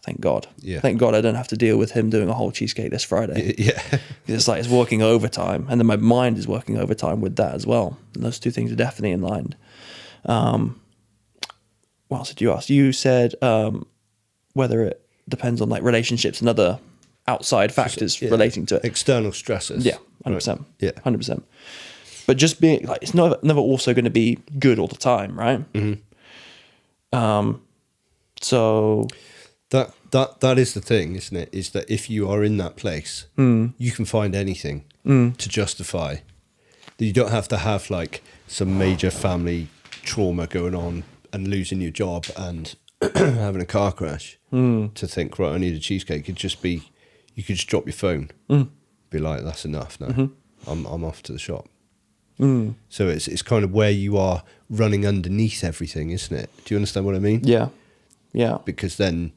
thank God. Yeah. Thank God I don't have to deal with him doing a whole cheesecake this Friday. Yeah. It's like it's working overtime, and then my mind is working overtime with that as well. And those two things are definitely in line. What else did you ask? You said whether it depends on like relationships and other outside factors relating to it. External stresses. Yeah, 100%. Right. Yeah, 100%. But just being like, it's never also going to be good all the time, right? So that is the thing, isn't it? Is that if you are in that place, you can find anything to justify. That you don't have to have like some major family trauma going on and losing your job and having a car crash to think, right, I need a cheesecake. It could just be, you could just drop your phone, be like, that's enough now. I'm off to the shop. So it's kind of where you are running underneath everything, isn't it? Do you understand what I mean? Yeah. Yeah. Because then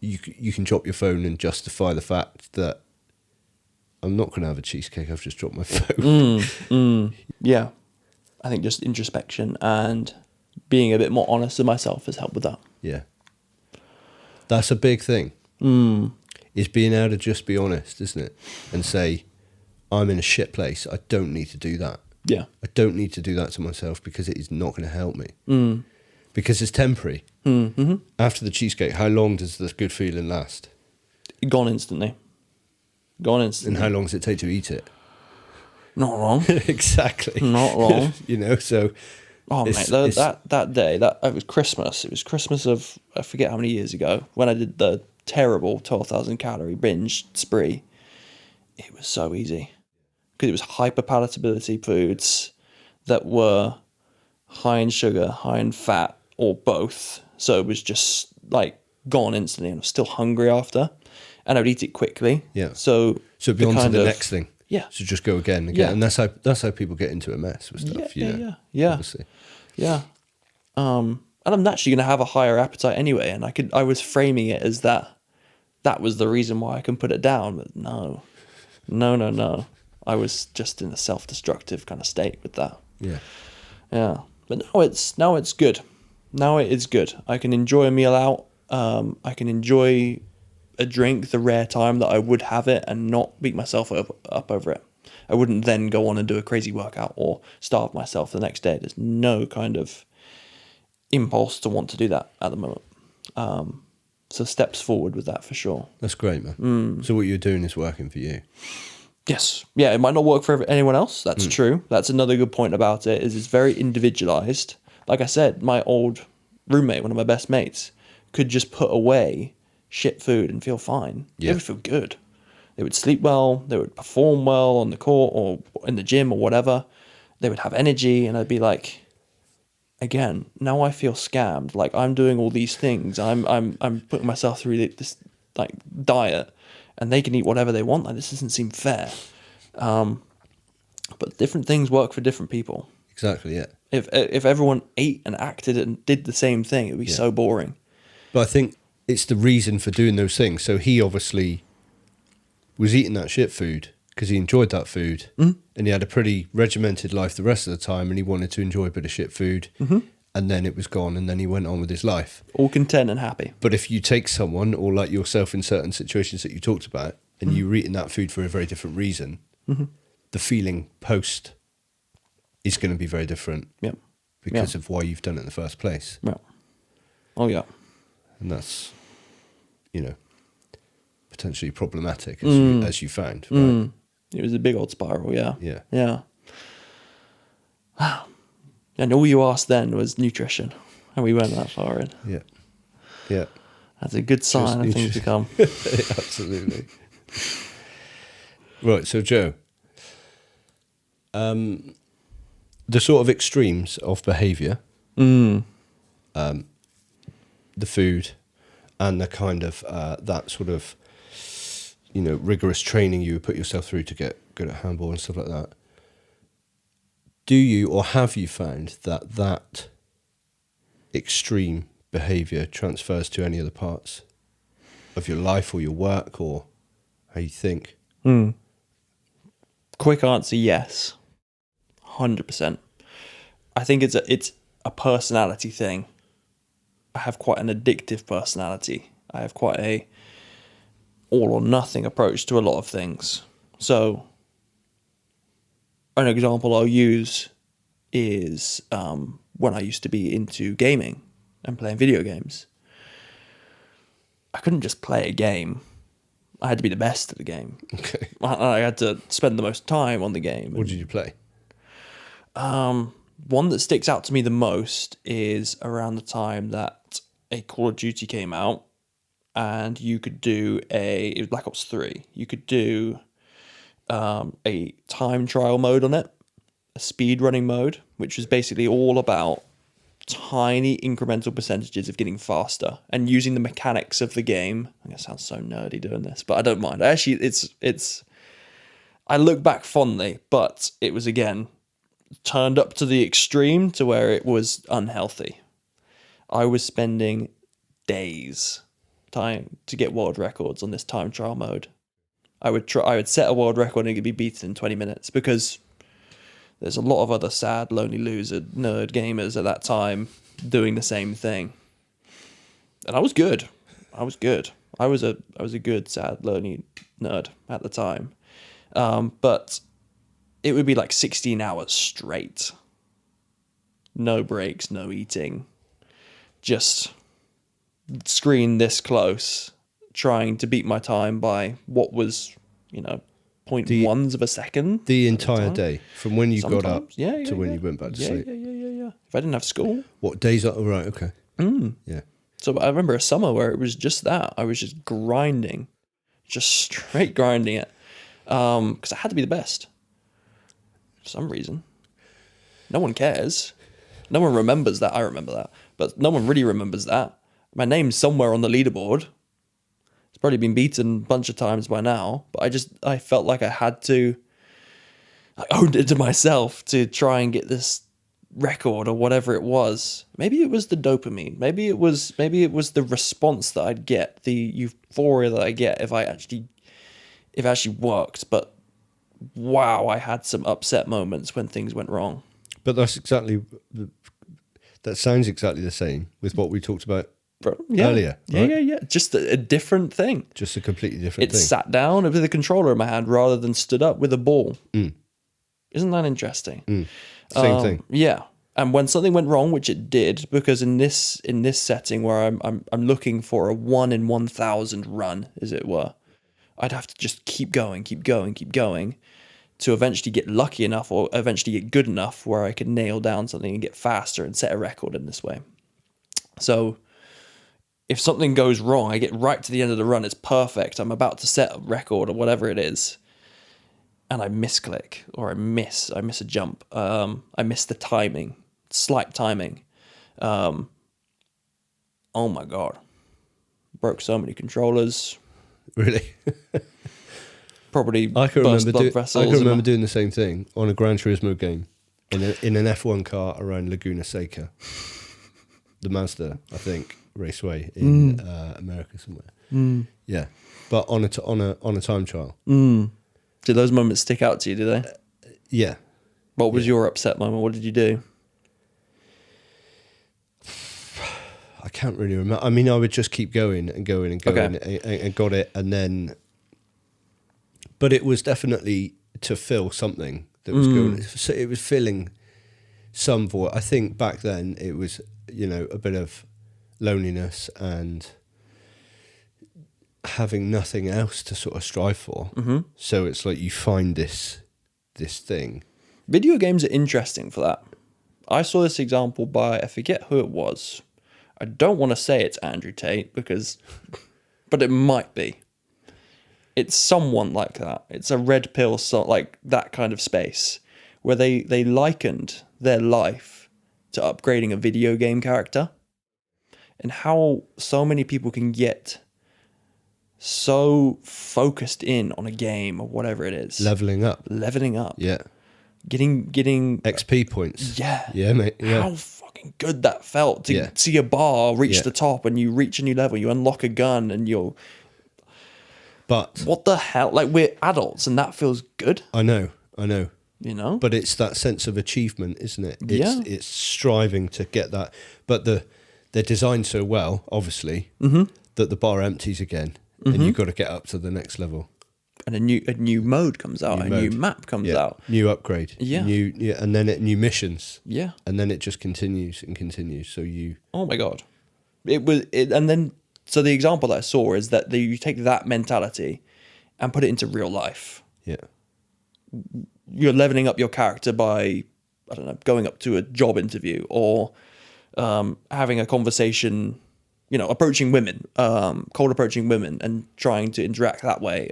you can drop your phone and justify the fact that I'm not going to have a cheesecake. I've just dropped my phone. Yeah. I think just introspection and being a bit more honest with myself has helped with that. Yeah. That's a big thing. Is being able to just be honest, isn't it? And say, I'm in a shit place. I don't need to do that. Yeah. I don't need to do that to myself because it is not going to help me. because it's temporary. Mm-hmm. After the cheesecake, how long does this good feeling last? Gone instantly. And how long does it take to eat it? Not long. Exactly. Not long. So... Oh, mate, that day, it was Christmas. It was Christmas of, I forget how many years ago, when I did the terrible 12,000 calorie binge spree. It was so easy. Because it was hyperpalatability foods that were high in sugar, high in fat, or both. So it was just like gone instantly, and I was still hungry after. And I would eat it quickly. Yeah. So it'd be on to the next thing. Yeah. So just go again. Yeah. And that's how people get into a mess with stuff, Yeah. Obviously. Yeah. And I'm naturally going to have a higher appetite anyway. And I was framing it as that was the reason why I can put it down. But no. I was just in a self-destructive kind of state with that. Yeah. Yeah. But now it's good. Now it is good. I can enjoy a meal out. I can enjoy a drink the rare time that I would have it and not beat myself up over it. I wouldn't then go on and do a crazy workout or starve myself the next day. There's no kind of impulse to want to do that at the moment. So steps forward with that for sure. That's great, man. So what you're doing is working for you. Yes. Yeah, it might not work for anyone else. That's true. That's another good point about it, is it's very individualized. Like I said, my old roommate, one of my best mates, could just put away shit food and feel fine. Yeah. They would feel good. They would sleep well. They would perform well on the court or in the gym or whatever. They would have energy, and I'd be like, again, now I feel scammed. Like, I'm doing all these things. I'm putting myself through this like diet, and they can eat whatever they want. Like, this doesn't seem fair. But different things work for different people. Exactly. Yeah. If everyone ate and acted and did the same thing, it would be so boring. But I think it's the reason for doing those things. So he obviously was eating that shit food because he enjoyed that food, and he had a pretty regimented life the rest of the time, and he wanted to enjoy a bit of shit food, and then it was gone, and then he went on with his life. All content and happy. But if you take someone, or like yourself in certain situations that you talked about, and you're eating that food for a very different reason, the feeling post is going to be very different. Yep. Because of why you've done it in the first place. Yeah. Oh, yeah. And that's, potentially problematic, as you found, right? It was a big old spiral, yeah. Yeah. Yeah. And all you asked then was nutrition, and we weren't that far in. Yeah. Yeah. That's a good sign of things to come. Absolutely. Right, so Joe, the sort of extremes of behaviour, the food, and the kind of that sort of, rigorous training you would put yourself through to get good at handball and stuff like that. Do you, or have you found that extreme behaviour transfers to any other parts of your life or your work or how you think? Quick answer, yes. 100%. I think it's a personality thing. I have quite an addictive personality. I have quite a all or nothing approach to a lot of things. So an example I'll use is when I used to be into gaming and playing video games. I couldn't just play a game. I had to be the best at the game. Okay. I had to spend the most time on the game. What did you play? One that sticks out to me the most is around the time that a Call of Duty came out, and you could do it was Black Ops 3. You could do a time trial mode on it, a speed running mode, which was basically all about tiny incremental percentages of getting faster and using the mechanics of the game. I think it sounds so nerdy doing this, but I don't mind. Actually, it's I look back fondly, but it was again turned up to the extreme to where it was unhealthy. I was spending days trying to get world records on this time trial mode. I would set a world record and it could be beaten in 20 minutes because there's a lot of other sad, lonely loser nerd gamers at that time doing the same thing. And I was good. I was a good, sad, lonely nerd at the time. But it would be like 16 hours straight. No breaks, no eating. just screen this close, trying to beat my time by what was, 0.1s of a second. The entire day, from when you got up to when yeah. you went back to sleep. Yeah. If I didn't have school. What days are right? Okay. Yeah. So I remember a summer where it was just that. I was just grinding, just straight grinding it, because I had to be the best. For some reason, no one cares. No one remembers that. I remember that, but no one really remembers that. My name's somewhere on the leaderboard. It's probably been beaten a bunch of times by now, but I felt like I had to. I owed it to myself to try and get this record or whatever it was. Maybe it was the dopamine. Maybe it was the response that I'd get, the euphoria that I get if it actually worked. But wow, I had some upset moments when things went wrong. But that sounds exactly the same with what we talked about earlier. Right? Yeah. Just a different thing. Just a completely different thing. It sat down with a controller in my hand rather than stood up with a ball. Isn't that interesting? Same thing. Yeah. And when something went wrong, which it did, because in this setting where I'm looking for a 1 in 1,000 run, as it were, I'd have to just keep going to eventually get lucky enough or eventually get good enough where I could nail down something and get faster and set a record in this way. So if something goes wrong, I get right to the end of the run, it's perfect. I'm about to set a record or whatever it is. And I misclick or I miss a jump. I miss the timing, slight timing. Oh my God. Broke so many controllers. Really? Probably I can burst blood vessels. I can remember doing the same thing on a Gran Turismo game in an F1 car around Laguna Seca. The Mazda, I think, raceway in America somewhere. Yeah. But on a time trial. Did those moments stick out to you, did they? Yeah. What was your upset moment? What did you do? I can't really remember. I mean, I would just keep going and going and going and got it. And then, but it was definitely to fill something that was going. So it was filling some void. I think back then it was, a bit of loneliness and having nothing else to sort of strive for. So it's like you find this thing. Video games are interesting for that. I saw this example by, I forget who it was. I don't want to say it's Andrew Tate but it might be. It's someone like that. It's a red pill, like that kind of space where they likened their life to upgrading a video game character and how so many people can get so focused in on a game or whatever it is. Leveling up. Yeah. Getting XP points. Yeah. Yeah, mate. Yeah. How fucking good that felt to see a bar reach the top and you reach a new level, you unlock a gun and you're... But... What the hell? Like, we're adults and that feels good. I know. But it's that sense of achievement, isn't it? It's striving to get that. But they're designed so well, obviously, that the bar empties again. And you've got to get up to the next level, and a new mode comes out, new map comes out, new upgrade, and then new missions, and then it just continues and continues. So oh my God, and then so the example that I saw is that you take that mentality and put it into real life. Yeah, you're leveling up your character by, I don't know, going up to a job interview or having a conversation. Approaching women, cold approaching women and trying to interact that way,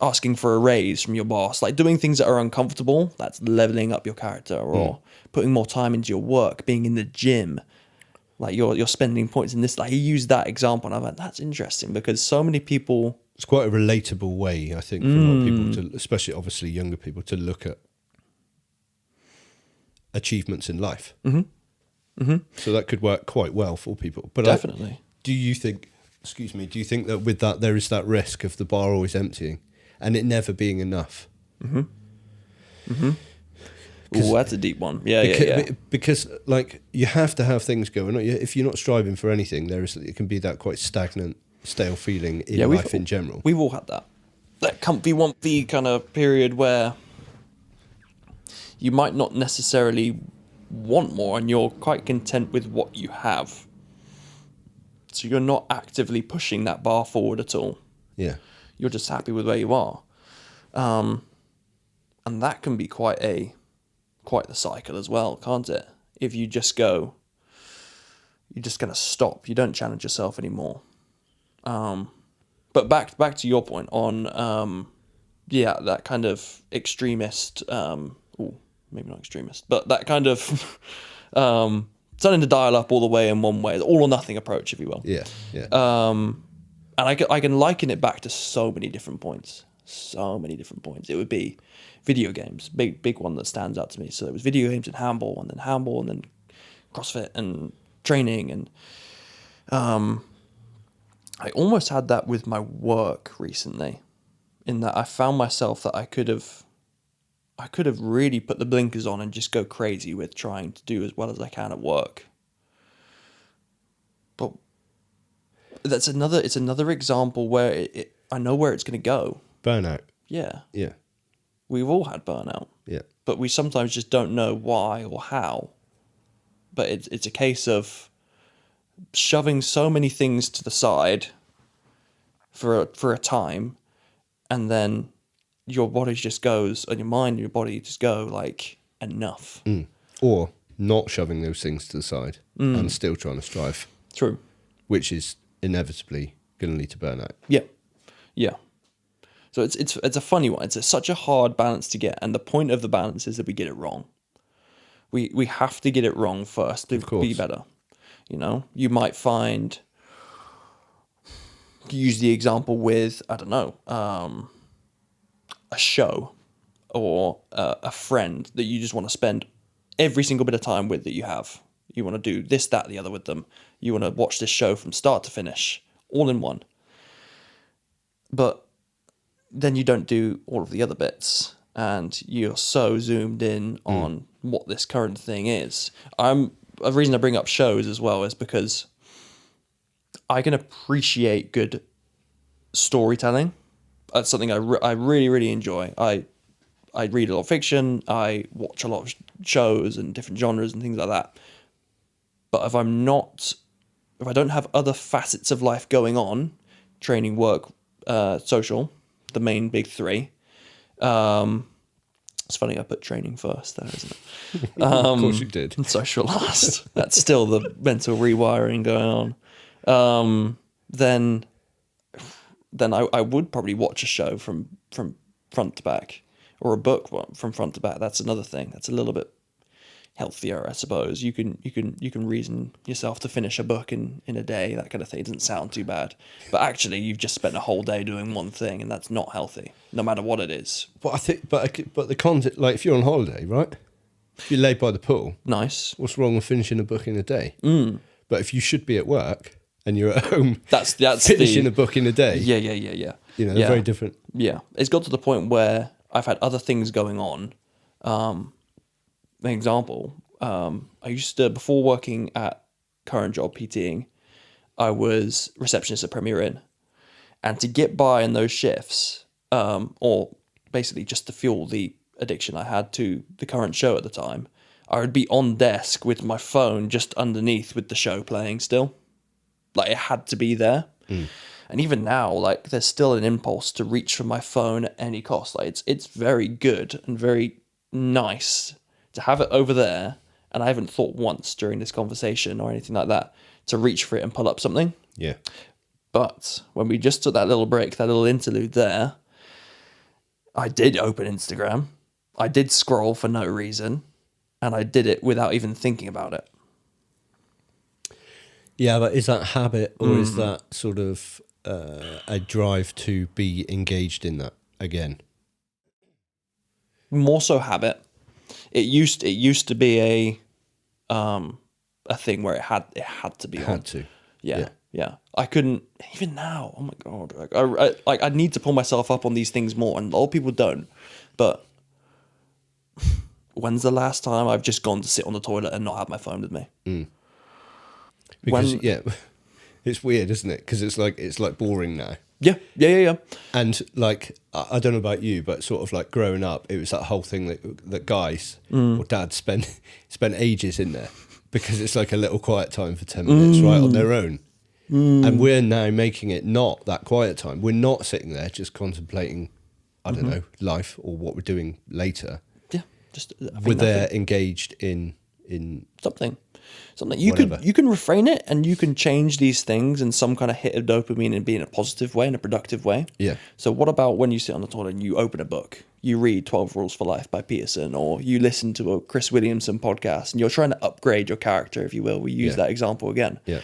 asking for a raise from your boss, like doing things that are uncomfortable, that's leveling up your character, or putting more time into your work, being in the gym, like you're spending points in this. Like he used that example and I went, that's interesting because so many people... It's quite a relatable way, I think, for a lot of people to, especially obviously younger people, to look at achievements in life. So that could work quite well for people. But definitely. Do you think that with that there is that risk of the bar always emptying and it never being enough? Oh, that's a deep one. Yeah. Because like you have to have things going on. If you're not striving for anything, it can be that quite stagnant, stale feeling in life in general. We've all had that comfy, wampy kind of period where you might not necessarily want more and you're quite content with what you have. So you're not actively pushing that bar forward at all. Yeah. You're just happy with where you are. And that can be quite the cycle as well, can't it? If you just go, you're just going to stop. You don't challenge yourself anymore. But back to your point on, that kind of extremist, maybe not extremist, but that kind of starting to dial up all the way in one way, the all or nothing approach, if you will. Yeah, yeah. And I can liken it back to so many different points. It would be video games, big one that stands out to me. So it was video games and handball, and then CrossFit and training, and I almost had that with my work recently, in that I found myself that I could have really put the blinkers on and just go crazy with trying to do as well as I can at work. But it's another example where I know where it's going to go. Burnout. Yeah. Yeah. We've all had burnout. Yeah. But we sometimes just don't know why or how. But it's a case of shoving so many things to the side for a time, and then your body just goes, and your mind and your body just go like, enough. Or not shoving those things to the side and still trying to strive. True. Which is inevitably going to lead to burnout. Yeah. Yeah. So it's a funny one. It's such a hard balance to get, and the point of the balance is that we get it wrong. We have to get it wrong first to be better. You know, you might find, use the example with, I don't know, a show or a friend that you just want to spend every single bit of time with that you have. You want to do this, that, the other with them. You want to watch this show from start to finish, all in one. But then you don't do all of the other bits, and you're so zoomed in on what this current thing is. A reason I bring up shows as well is because I can appreciate good storytelling. That's something I really, really enjoy. I read a lot of fiction. I watch a lot of shows and different genres and things like that. But if I don't have other facets of life going on, training, work, social, the main big three. It's funny I put training first there, isn't it? Of course you did. And social last. That's still the mental rewiring going on. Then I would probably watch a show from front to back, or a book from front to back. That's another thing. That's a little bit healthier, I suppose. You can reason yourself to finish a book in a day, that kind of thing. It doesn't sound too bad. But actually, you've just spent a whole day doing one thing, and that's not healthy, no matter what it is. But I think, but the concept, like if you're on holiday, right? If you're laid by the pool, nice. What's wrong with finishing a book in a day? But if you should be at work and you're at home, that's finishing a book in a day. Yeah. You know, they're very different. Yeah, it's got to the point where I've had other things going on. An example, I used to, before working at current job PTing, I was receptionist at Premier Inn. And to get by in those shifts, or basically just to fuel the addiction I had to the current show at the time, I would be on desk with my phone just underneath with the show playing still. Like, it had to be there. And even now, like, there's still an impulse to reach for my phone at any cost. Like, it's very good and very nice to have it over there, and I haven't thought once during this conversation or anything like that to reach for it and pull up something. Yeah. But when we just took that little break, that little interlude there, I did open Instagram. I did scroll for no reason, and I did it without even thinking about it. Yeah, but is that habit, or is that sort of a drive to be engaged in that again? More so habit. It used to be a thing where it had to be on. Had to. Yeah. I couldn't, even now. Oh my god! I need to pull myself up on these things more, and a lot of people don't. But when's the last time I've just gone to sit on the toilet and not have my phone with me? Because it's weird, isn't it? Because it's like boring now. Yeah. And like, I don't know about you, but sort of like growing up, it was that whole thing that guys or dads spend ages in there because it's like a little quiet time for 10 minutes, right, on their own. And we're now making it not that quiet time. We're not sitting there just contemplating, I don't know, life or what we're doing later. Yeah, just We're there engaged in something you can refrain it, and you can change these things in some kind of hit of dopamine and be in a positive way, in a productive way. Yeah. So what about when you sit on the toilet and you open a book, you read 12 Rules for Life by Peterson, or you listen to a Chris Williamson podcast, and you're trying to upgrade your character, if you will. We use that example again. Yeah.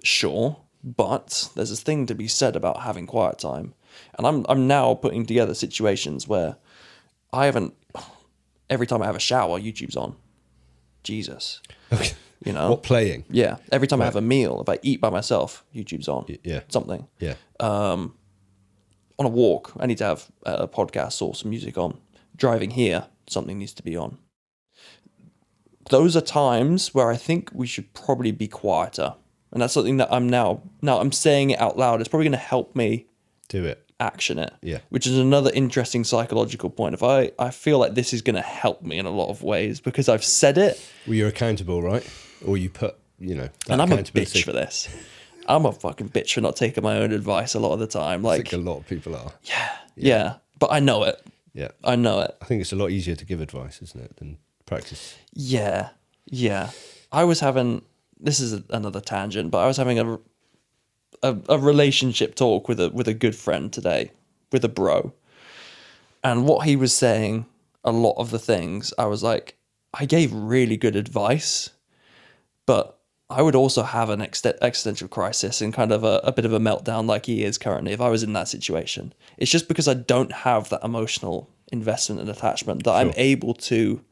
Sure, but there's this thing to be said about having quiet time, and I'm now putting together situations where I haven't. Every time I have a shower, YouTube's on. Jesus. Okay. You know? What, playing? Yeah. Every time I have a meal, if I eat by myself, YouTube's on. Yeah. Something. Yeah. On a walk, I need to have a podcast or some music on. Driving here, something needs to be on. Those are times where I think we should probably be quieter. And that's something that now I'm saying it out loud. It's probably going to help me do it. Action it. Yeah. Which is another interesting psychological point. If I feel like this is going to help me in a lot of ways because I've said it. Well, you're accountable, right? Or you put, that and I'm a bitch for this. I'm a fucking bitch for not taking my own advice a lot of the time. Like, I think a lot of people are. Yeah. But I know it. Yeah. I know it. I think it's a lot easier to give advice, isn't it, than practice? Yeah. I was having, this is another tangent, but I was having a relationship talk with a good friend today, with a bro. And what he was saying, a lot of the things, I was like, I gave really good advice, but I would also have an existential crisis and kind of a bit of a meltdown like he is currently if I was in that situation. It's just because I don't have that emotional investment and attachment that I'm able to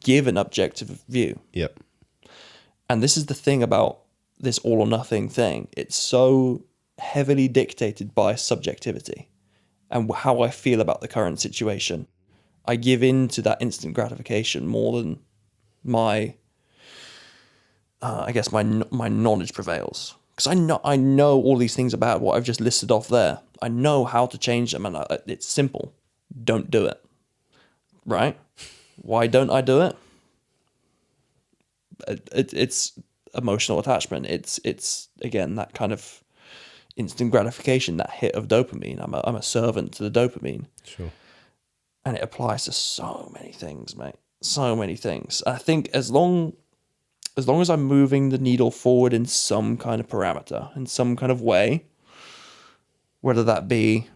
give an objective view. Yep. And this is the thing about this all or nothing thing. It's so heavily dictated by subjectivity and how I feel about the current situation. I give in to that instant gratification more than my knowledge prevails. Because I know all these things about what I've just listed off there. I know how to change them, and it's simple. Don't do it. Right? Why don't I do it? It's emotional attachment. It's again that kind of instant gratification, that hit of dopamine. I'm a servant to the dopamine. Sure. And it applies to so many things, mate. So many things. I think as long as I'm moving the needle forward in some kind of parameter, in some kind of way, whether that be,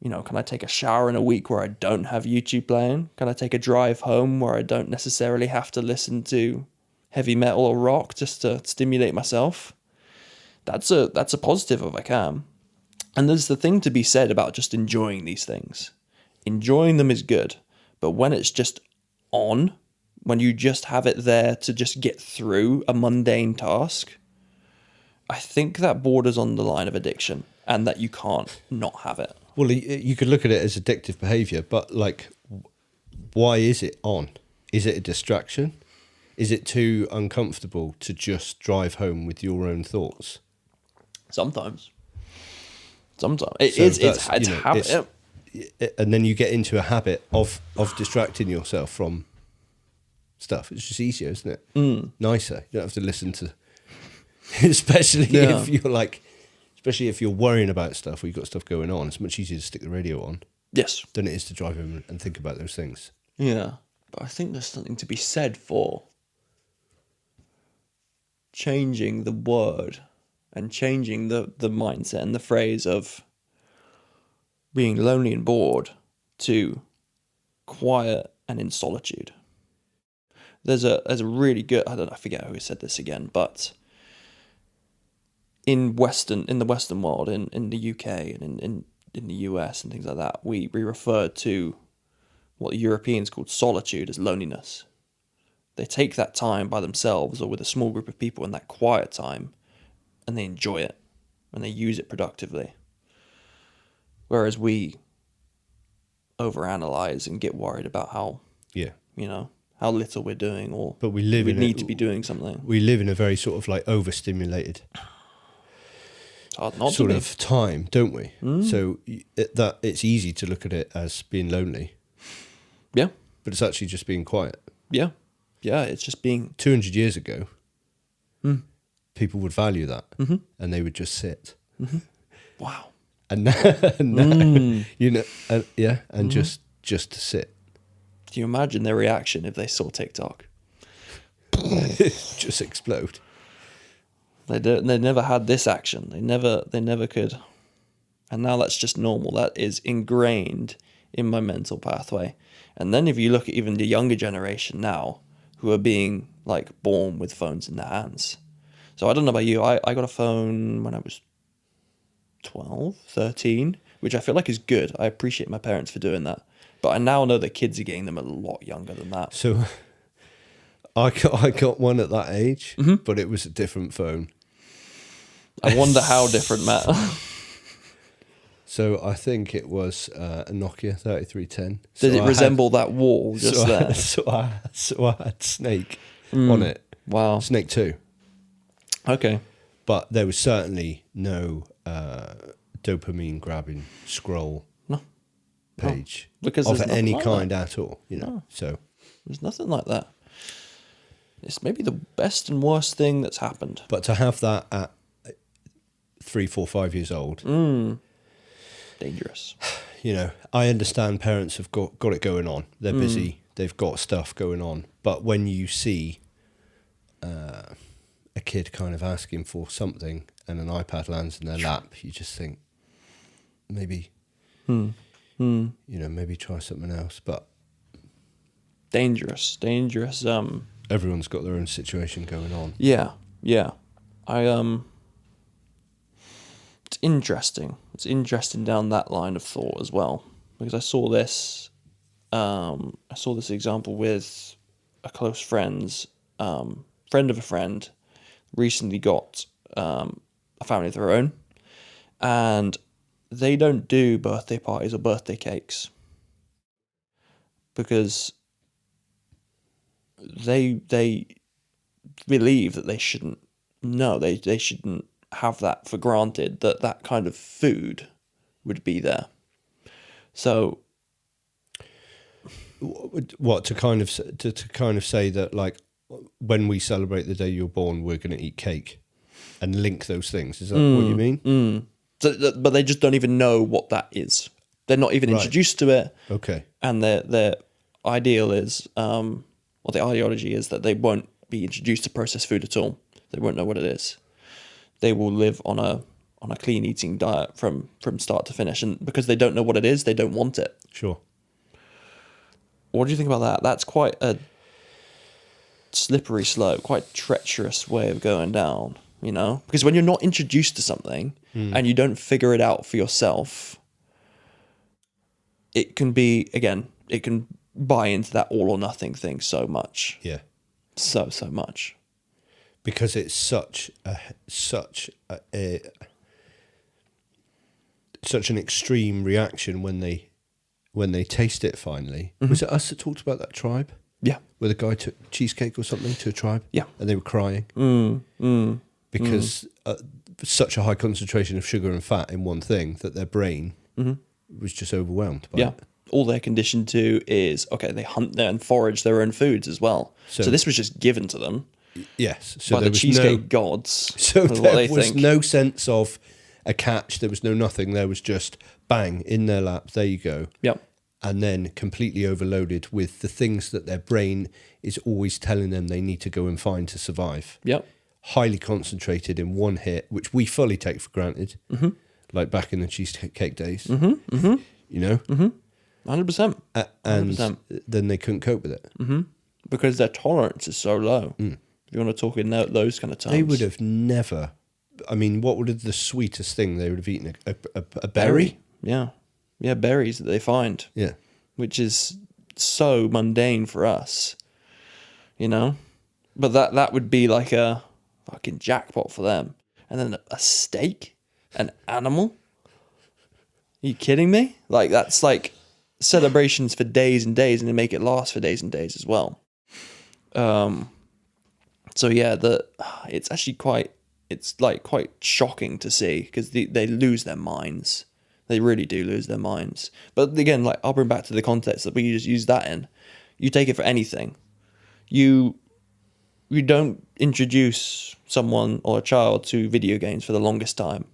can I take a shower in a week where I don't have YouTube playing? Can I take a drive home where I don't necessarily have to listen to heavy metal or rock just to stimulate myself? That's a positive if I can. And there's the thing to be said about just enjoying these things. Enjoying them is good, but when it's just on, when you just have it there to just get through a mundane task, I think that borders on the line of addiction and that you can't not have it. Well, you could look at it as addictive behaviour, but like, why is it on? Is it a distraction? Is it too uncomfortable to just drive home with your own thoughts? Sometimes. It's habit. And then you get into a habit of distracting yourself from stuff. It's just easier, isn't it? Nicer. You don't have to listen to, especially if you're worrying about stuff or you've got stuff going on. It's much easier to stick the radio on. Yes. Than it is to drive home and think about those things. Yeah. But I think there's something to be said for changing the word and changing the mindset and the phrase of being lonely and bored to quiet and in solitude. There's a really good, I forget who said this again, but in the Western world, in the UK and in the US and things like that, we refer to what the Europeans called solitude as loneliness. They take that time by themselves or with a small group of people in that quiet time, and they enjoy it and they use it productively. Whereas we overanalyze and get worried about how little we're doing, but we need to be doing something. We live in a very sort of like overstimulated It's hard not sort to be. of time, don't we? So that it's easy to look at it as being lonely, Yeah. but it's actually just being quiet. Yeah. Yeah. It's just being. 200 years ago, people would value that, and they would just sit. Wow. And now, you know, and just to sit. Can you imagine their reaction if they saw TikTok? Just explode. They never had this action. They never could. And now that's just normal. That is ingrained in my mental pathway. And then if you look at even the younger generation now, who are being like born with phones in their hands. So I don't know about you. I got a phone when I was 12, 13, which I feel like is good. I appreciate my parents for doing that. But I now know that kids are getting them a lot younger than that. So I got one at that age, but it was a different phone. I wonder how different, Matt. So I think it was a Nokia 3310. Did it resemble that wall just there? So I had Snake on it. Wow. Snake 2. Okay. But there was certainly no dopamine grabbing scroll page of any kind at all, you know. No. So there's nothing like that. It's maybe the best and worst thing that's happened. But to have that at 3, 4, 5 years old, dangerous. You know, I understand parents have got it going on. They're busy. They've got stuff going on. But when you see a kid kind of asking for something and an iPad lands in their lap, you just think maybe, you know, maybe try something else. But dangerous. Everyone's got their own situation going on. Yeah. It's interesting. It's interesting down that line of thought as well, because I saw this example with a close friend of a friend recently got a family of their own, and they don't do birthday parties or birthday cakes because they believe that they shouldn't. No, they shouldn't have that for granted, that kind of food would be there. So, what to kind of say that, like, when we celebrate the day you're born, we're going to eat cake, and link those things. Is that what you mean? So, but they just don't even know what that is. They're not even introduced to it. Okay. And their ideal is, the ideology is that they won't be introduced to processed food at all. They won't know what it is. They will live on a clean eating diet from start to finish, and because they don't know what it is, they don't want it. Sure. What do you think about that? That's quite a slippery slope, quite treacherous way of going down, you know? Because when you're not introduced to something and you don't figure it out for yourself, it can buy into that all or nothing thing so much. Yeah. So much. Because it's such an extreme reaction when they taste it finally. Was it us that talked about that tribe? Yeah. Where the guy took cheesecake or something to a tribe? Yeah. And they were crying. Because such a high concentration of sugar and fat in one thing that their brain was just overwhelmed by it. All they're conditioned to is, they hunt and forage their own foods as well. So this was just given to them. Yes. So by there the was cheesecake gods. So there was no sense of a catch. There was no nothing. There was just bang in their lap. There you go. Yep. And then completely overloaded with the things that their brain is always telling them they need to go and find to survive. Yep. Highly concentrated in one hit, which we fully take for granted, like back in the cheesecake days. You know, 100%. And then they couldn't cope with it because their tolerance is so low. If you want to talk in those kind of terms, they would have never. I mean, what would have the sweetest thing they would have eaten? A berry? Yeah, berries that they find. Yeah, which is so mundane for us, you know. But that would be like a fucking jackpot for them. And then a steak, an animal. Are you kidding me? Like, that's like celebrations for days and days, and they make it last for days and days as well. So yeah, it's actually quite it's like quite shocking to see, because they lose their minds. They really do lose their minds. But again, like, I'll bring back to the context that we just use that in. You take it for anything. You don't introduce someone or a child to video games for the longest time.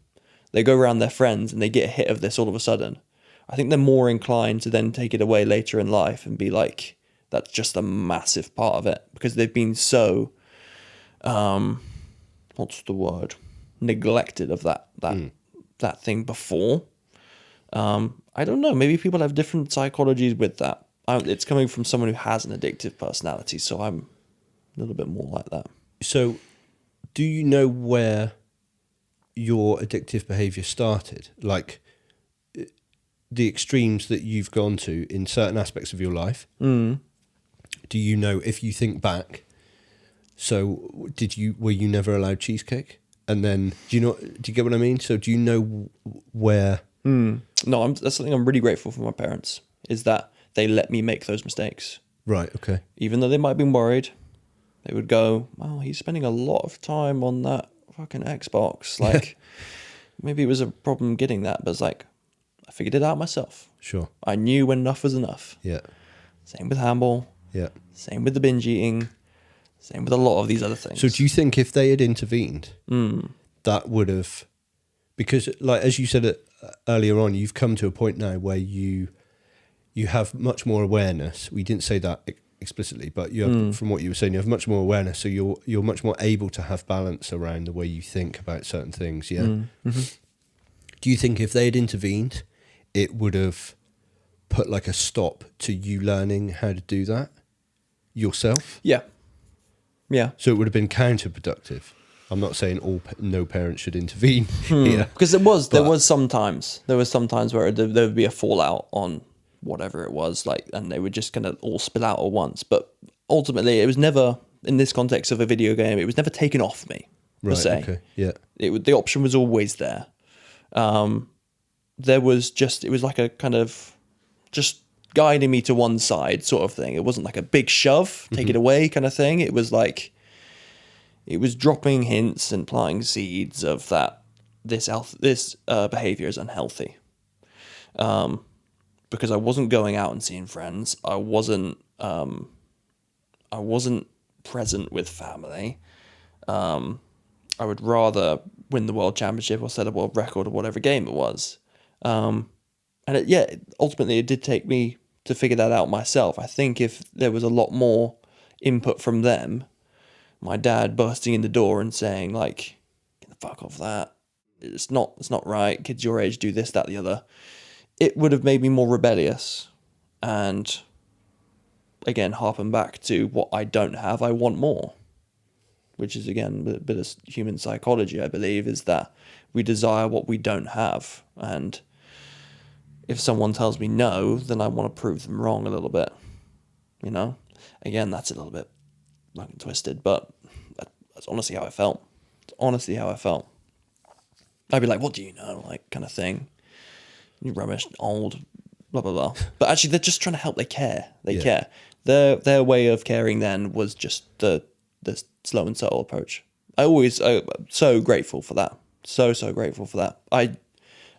They go around their friends and they get a hit of this all of a sudden. I think they're more inclined to then take it away later in life and be like, that's just a massive part of it, because they've been so, what's the word? Neglected of that thing before. I don't know. Maybe people have different psychologies with that. It's coming from someone who has an addictive personality, so I'm a little bit more like that. So, do you know where your addictive behaviour started? Like, the extremes that you've gone to in certain aspects of your life? Do you know, if you think back, so were you never allowed cheesecake? And then, do you get what I mean? So do you know where? No, that's something I'm really grateful for my parents, is that they let me make those mistakes. Right, okay. Even though they might have been worried, they would go, oh, he's spending a lot of time on that fucking Xbox. Like, maybe it was a problem getting that, but it's like, I figured it out myself. Sure. I knew when enough was enough. Yeah. Same with handball. Yeah. Same with the binge eating. Same with a lot of these other things. So do you think if they had intervened, that would have... Because, like, as you said earlier on, you've come to a point now where you have much more awareness. We didn't say that explicitly, but you have, from what you were saying, you have much more awareness, so you're much more able to have balance around the way you think about certain things, yeah? Mm-hmm. Do you think if they had intervened, it would have put like a stop to you learning how to do that yourself? Yeah. So it would have been counterproductive. I'm not saying no parent should intervene here, because there was sometimes where there would be a fallout on whatever it was, like, and they would just kind of all spill out at once. But ultimately, it was never, in this context of a video game, it was never taken off me. Per se. Okay, yeah. The option was always there. It was like a kind of just guiding me to one side sort of thing. It wasn't like a big shove, take it away kind of thing. It was like, it was dropping hints and planting seeds of that this behavior is unhealthy. Because I wasn't going out and seeing friends. I wasn't present with family. I would rather win the world championship or set a world record or whatever game it was. Ultimately it did take me to figure that out myself. I think if there was a lot more input from them, my dad bursting in the door and saying, like, get the fuck off that. It's not right. Kids your age do this, that, the other. It would have made me more rebellious. And again, harping back to what I don't have, I want more. Which is, again, a bit of human psychology, I believe, is that we desire what we don't have. And if someone tells me no, then I want to prove them wrong a little bit. You know? Again, that's a little bit fucking twisted, but that's honestly how I felt. It's honestly how I felt. I'd be like, what do you know? Like, kind of thing. You rubbish, old, blah, blah, blah. But actually, they're just trying to help. They care. They care. Their way of caring then was just the slow and subtle approach. I'm so grateful for that. So grateful for that. I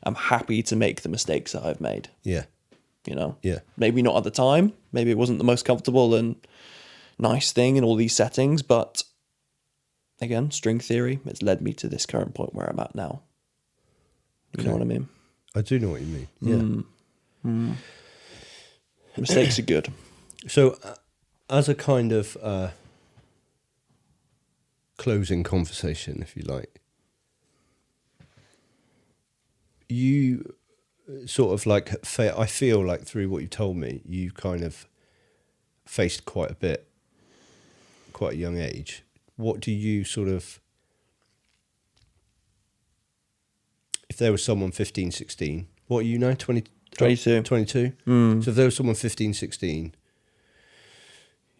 am happy to make the mistakes that I've made. Yeah. You know? Yeah. Maybe not at the time. Maybe it wasn't the most comfortable and nice thing in all these settings, but again, string theory, it's led me to this current point where I'm at now. You know what I mean? I do know what you mean. Yeah. Mistakes are good. So, as a kind of closing conversation, if you like, you sort of like, I feel like through what you've told me, you kind of faced quite a young age. What do you sort of, if there was someone 15, 16, what are you now, 22? 22? So if there was someone 15, 16,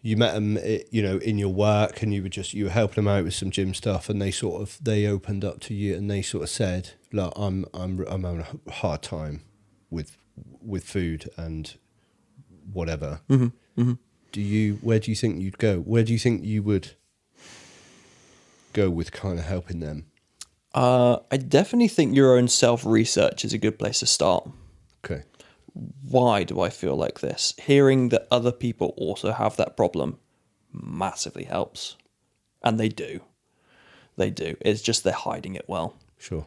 you met them, in your work, and you were helping them out with some gym stuff, and they opened up to you, and they sort of said, "Look, I'm having a hard time with food and whatever." Where do you think you'd go? Where do you think you would go with kind of helping them? I definitely think your own self-research is a good place to start. Okay. Why do I feel like this? Hearing that other people also have that problem massively helps. And they do. They do. It's just they're hiding it well. Sure.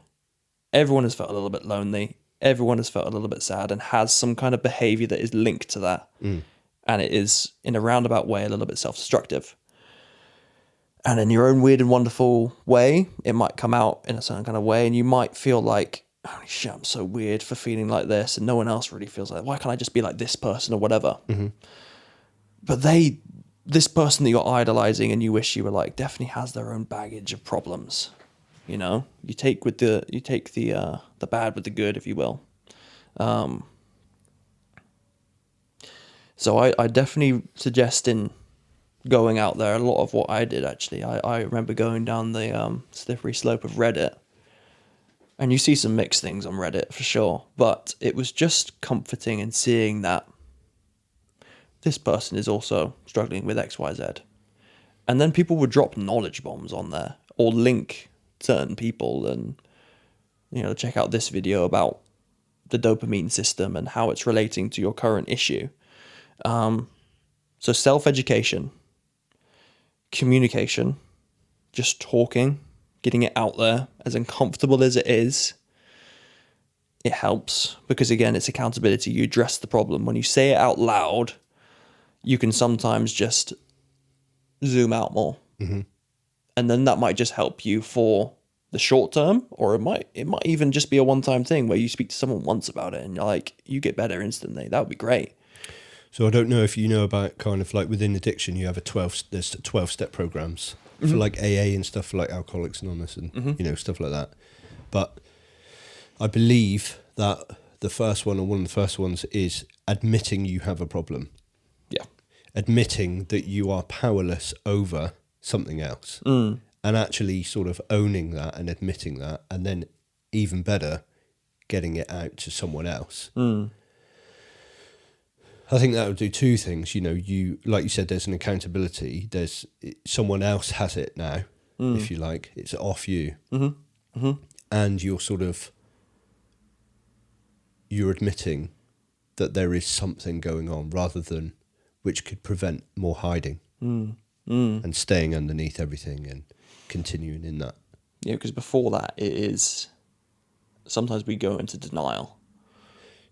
Everyone has felt a little bit lonely. Everyone has felt a little bit sad and has some kind of behavior that is linked to that. And it is, in a roundabout way, a little bit self-destructive. And in your own weird and wonderful way, it might come out in a certain kind of way, and you might feel like, holy shit, I'm so weird for feeling like this, and no one else really feels like that. Why can't I just be like this person or whatever? But this person that you're idolizing and you wish you were like, definitely has their own baggage of problems. You know, you take the bad with the good, if you will. So I definitely suggest in going out there, a lot of what I did actually. I remember going down the slippery slope of Reddit, and you see some mixed things on Reddit for sure, but it was just comforting in seeing that this person is also struggling with XYZ. And then people would drop knowledge bombs on there or link certain people and, you know, check out this video about the dopamine system and how it's relating to your current issue. So self-education, communication, just talking, getting it out there, as uncomfortable as it is, it helps because, again, it's accountability. You address the problem. When you say it out loud, you can sometimes just zoom out more. And then that might just help you for the short term, or it might even just be a one-time thing where you speak to someone once about it and you're like, you get better instantly. That would be great. So I don't know if you know about kind of like within addiction, you have there's 12-step programs for like AA and stuff, for like Alcoholics Anonymous and, you know, stuff like that. But I believe that the first one, or one of the first ones, is admitting you have a problem. Yeah. Admitting that you are powerless over something else. And actually sort of owning that and admitting that, and then even better, getting it out to someone else. I think that would do two things. You know, you, like you said, there's an accountability. There's someone else has it now, if you like. It's off you. And you're admitting that there is something going on, rather than which could prevent more hiding and staying underneath everything and continuing in that. Yeah, because before that, it is sometimes we go into denial.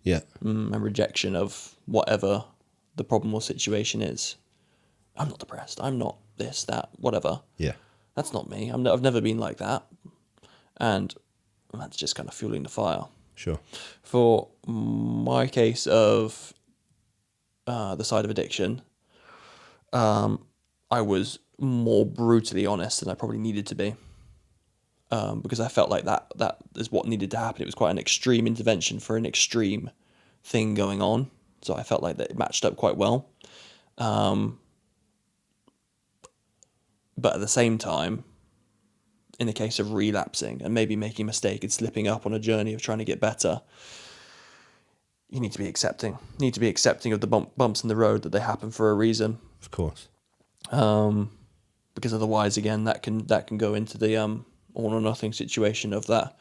Yeah. And rejection of whatever the problem or situation is. I'm not depressed. I'm not this, that, whatever. Yeah. That's not me. I've never been like that. And that's just kind of fueling the fire. Sure. For my case of the side of addiction, I was more brutally honest than I probably needed to be. Because I felt like that is what needed to happen. It was quite an extreme intervention for an extreme thing going on. So I felt like that it matched up quite well. But at the same time, in the case of relapsing and maybe making a mistake and slipping up on a journey of trying to get better, you need to be accepting. You need to be accepting of the bumps in the road, that they happen for a reason. Of course. Because otherwise, again, that can go into the all or nothing situation of that.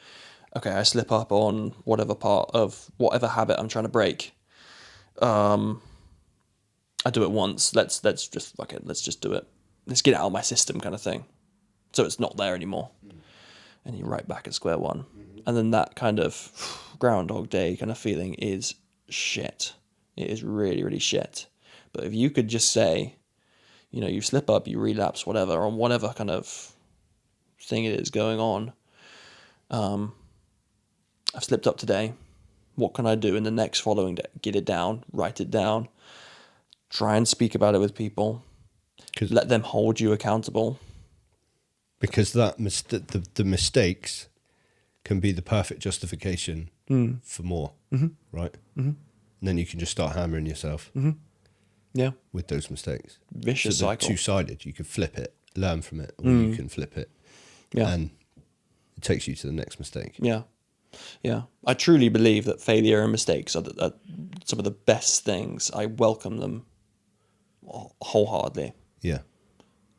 Okay, I slip up on whatever part of whatever habit I'm trying to break. I do it once. Let's just fuck it. Let's just do it. Let's get it out of my system, kind of thing. So it's not there anymore, and you're right back at square one. And then that kind of Groundhog Day kind of feeling is shit. It is really, really shit. But if you could just say, you know, you slip up, you relapse, whatever, on whatever kind of thing it is going on. I've slipped up today. What can I do in the next following day? Get it down, write it down, try and speak about it with people. Let them hold you accountable. Because the mistakes can be the perfect justification for more, right? And then you can just start hammering yourself Yeah. with those mistakes. Vicious so cycle. Two-sided. You can flip it, learn from it, or you can flip it. Yeah. And it takes you to the next mistake. Yeah. Yeah. I truly believe that failure and mistakes are some of the best things. I welcome them wholeheartedly. Yeah.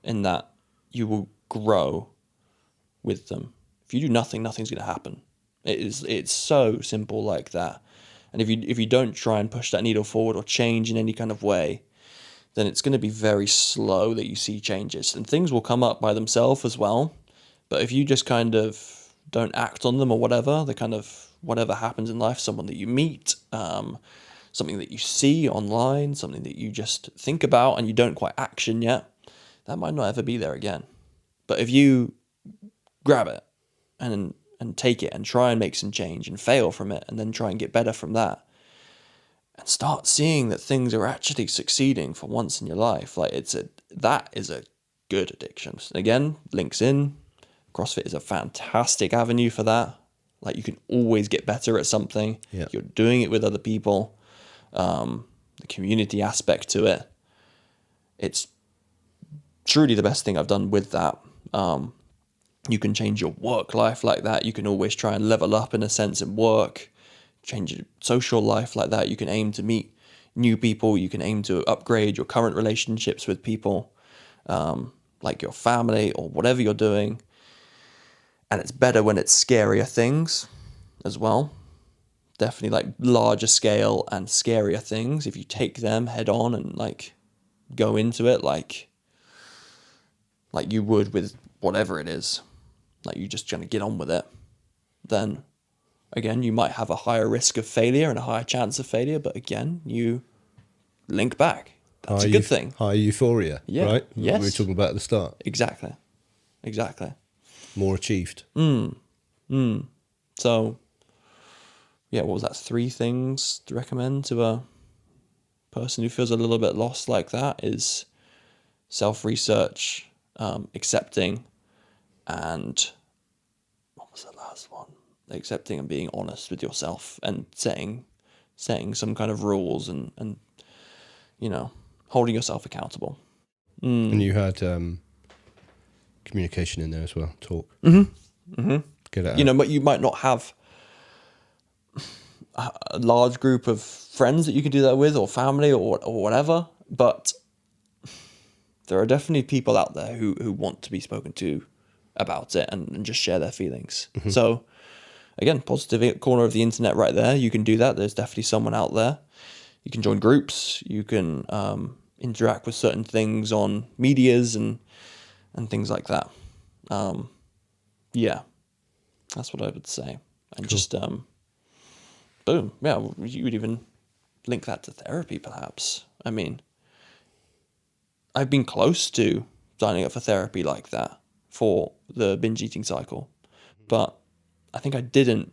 In that you will grow with them. If you do nothing, nothing's going to happen. It's so simple like that. And if you don't try and push that needle forward or change in any kind of way, then it's going to be very slow that you see changes. And things will come up by themselves as well. But if you just kind of don't act on them or whatever, the kind of whatever happens in life, someone that you meet, something that you see online, something that you just think about and you don't quite action yet, that might not ever be there again. But if you grab it and take it and try and make some change and fail from it and then try and get better from that and start seeing that things are actually succeeding for once in your life, like that is a good addiction. Again, links in. CrossFit is a fantastic avenue for that. Like, you can always get better at something. Yeah. You're doing it with other people. The community aspect to it. It's truly the best thing I've done with that. You can change your work life like that. You can always try and level up in a sense in work. Change your social life like that. You can aim to meet new people. You can aim to upgrade your current relationships with people, like your family or whatever you're doing. And it's better when it's scarier things as well. Definitely like larger scale and scarier things. If you take them head on and like go into it like you would with whatever it is, like you're just trying to get on with it, then again, you might have a higher risk of failure and a higher chance of failure. But again, you link back. That's a good thing. Higher euphoria, Yeah. right? Yes. We were talking about at the start. Exactly. More achieved. So, yeah, what was that? 3 things to recommend to a person who feels a little bit lost like that is self-research, accepting, and what was the last one? Accepting and being honest with yourself and setting some kind of rules and you know, holding yourself accountable. And you had communication in there as well, talk. Get it out. You know, but you might not have a large group of friends that you can do that with, or family, or whatever, but there are definitely people out there who want to be spoken to about it and just share their feelings. So again, positive corner of the internet right there. You can do that. There's definitely someone out there. You can join groups. You can interact with certain things on medias and things like that. Yeah, that's what I would say. And just boom, yeah, you would even link that to therapy, perhaps. I mean, I've been close to signing up for therapy like that for the binge eating cycle, but I think I didn't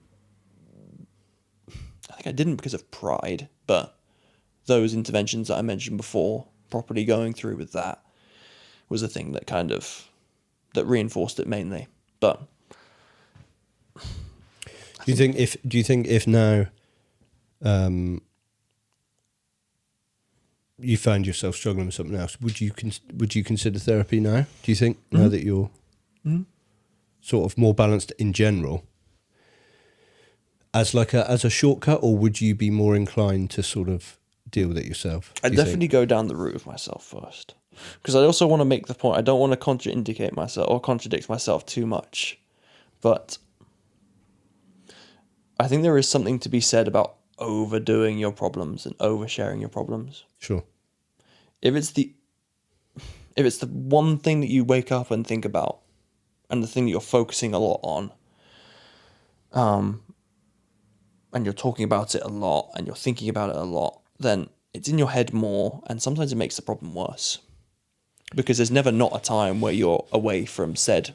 because of pride, but those interventions that I mentioned before, properly going through with that, was a thing that that reinforced it mainly. But do you think if now you found yourself struggling with something else, would you consider therapy now? Do you think now that you're sort of more balanced in general, as a shortcut, or would you be more inclined to sort of deal with it yourself? I'd definitely go down the route of myself first, because I also want to make the point. I don't want to contradict myself too much, but I think there is something to be said about overdoing your problems and oversharing your problems. Sure. If it's the one thing that you wake up and think about, and the thing that you're focusing a lot on, and you're talking about it a lot, and you're thinking about it a lot, then it's in your head more, and sometimes it makes the problem worse. Because there's never not a time where you're away from said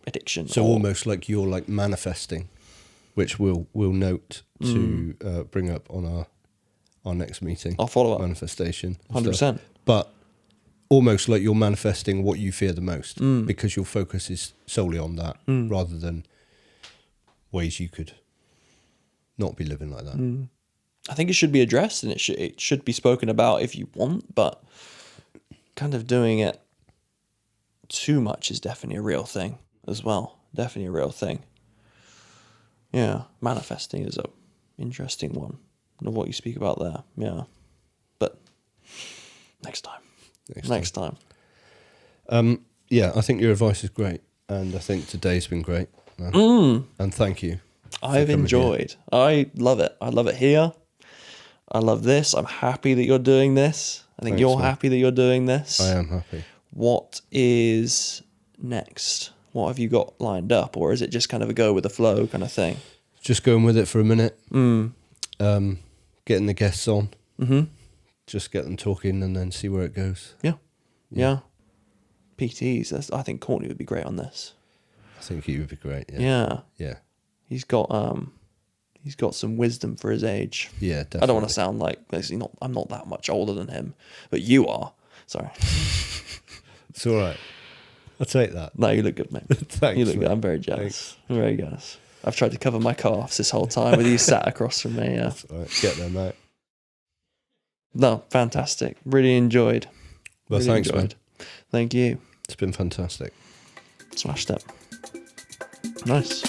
addiction. So almost like you're like manifesting, which we'll note to bring up on our next meeting. I'll follow up. Manifestation. 100%. But almost like you're manifesting what you fear the most, because your focus is solely on that, rather than ways you could not be living like that. I think it should be addressed, and it should be spoken about if you want, but kind of doing it too much is definitely a real thing as well. Definitely a real thing. Yeah, manifesting is a interesting one of what you speak about there. Yeah, but next time. Next time. Yeah, I think your advice is great, and I think today's been great. man. And thank you. I've enjoyed. I love it. I love it here. I love this. I'm happy that you're doing this. I think you're happy that you're doing this. I am happy. What is next? What have you got lined up? Or is it just kind of a go with the flow kind of thing? Just going with it for a minute. Getting the guests on. Just get them talking and then see where it goes. Yeah. PTs. I think Courtney would be great on this. I think he would be great. Yeah. He's got some wisdom for his age. Yeah, definitely. I don't want to sound like basically I'm not that much older than him, but you are. Sorry. It's all right. I'll take that. No, you look good, mate. Thanks. You look good. I'm very jealous. I'm very jealous. I've tried to cover my calves this whole time with you sat across from me. Yeah. That's all right. Get there, mate. No, fantastic. Really enjoyed. Well, really thanks, enjoyed. man. Thank you. It's been fantastic. Smashed it. Nice.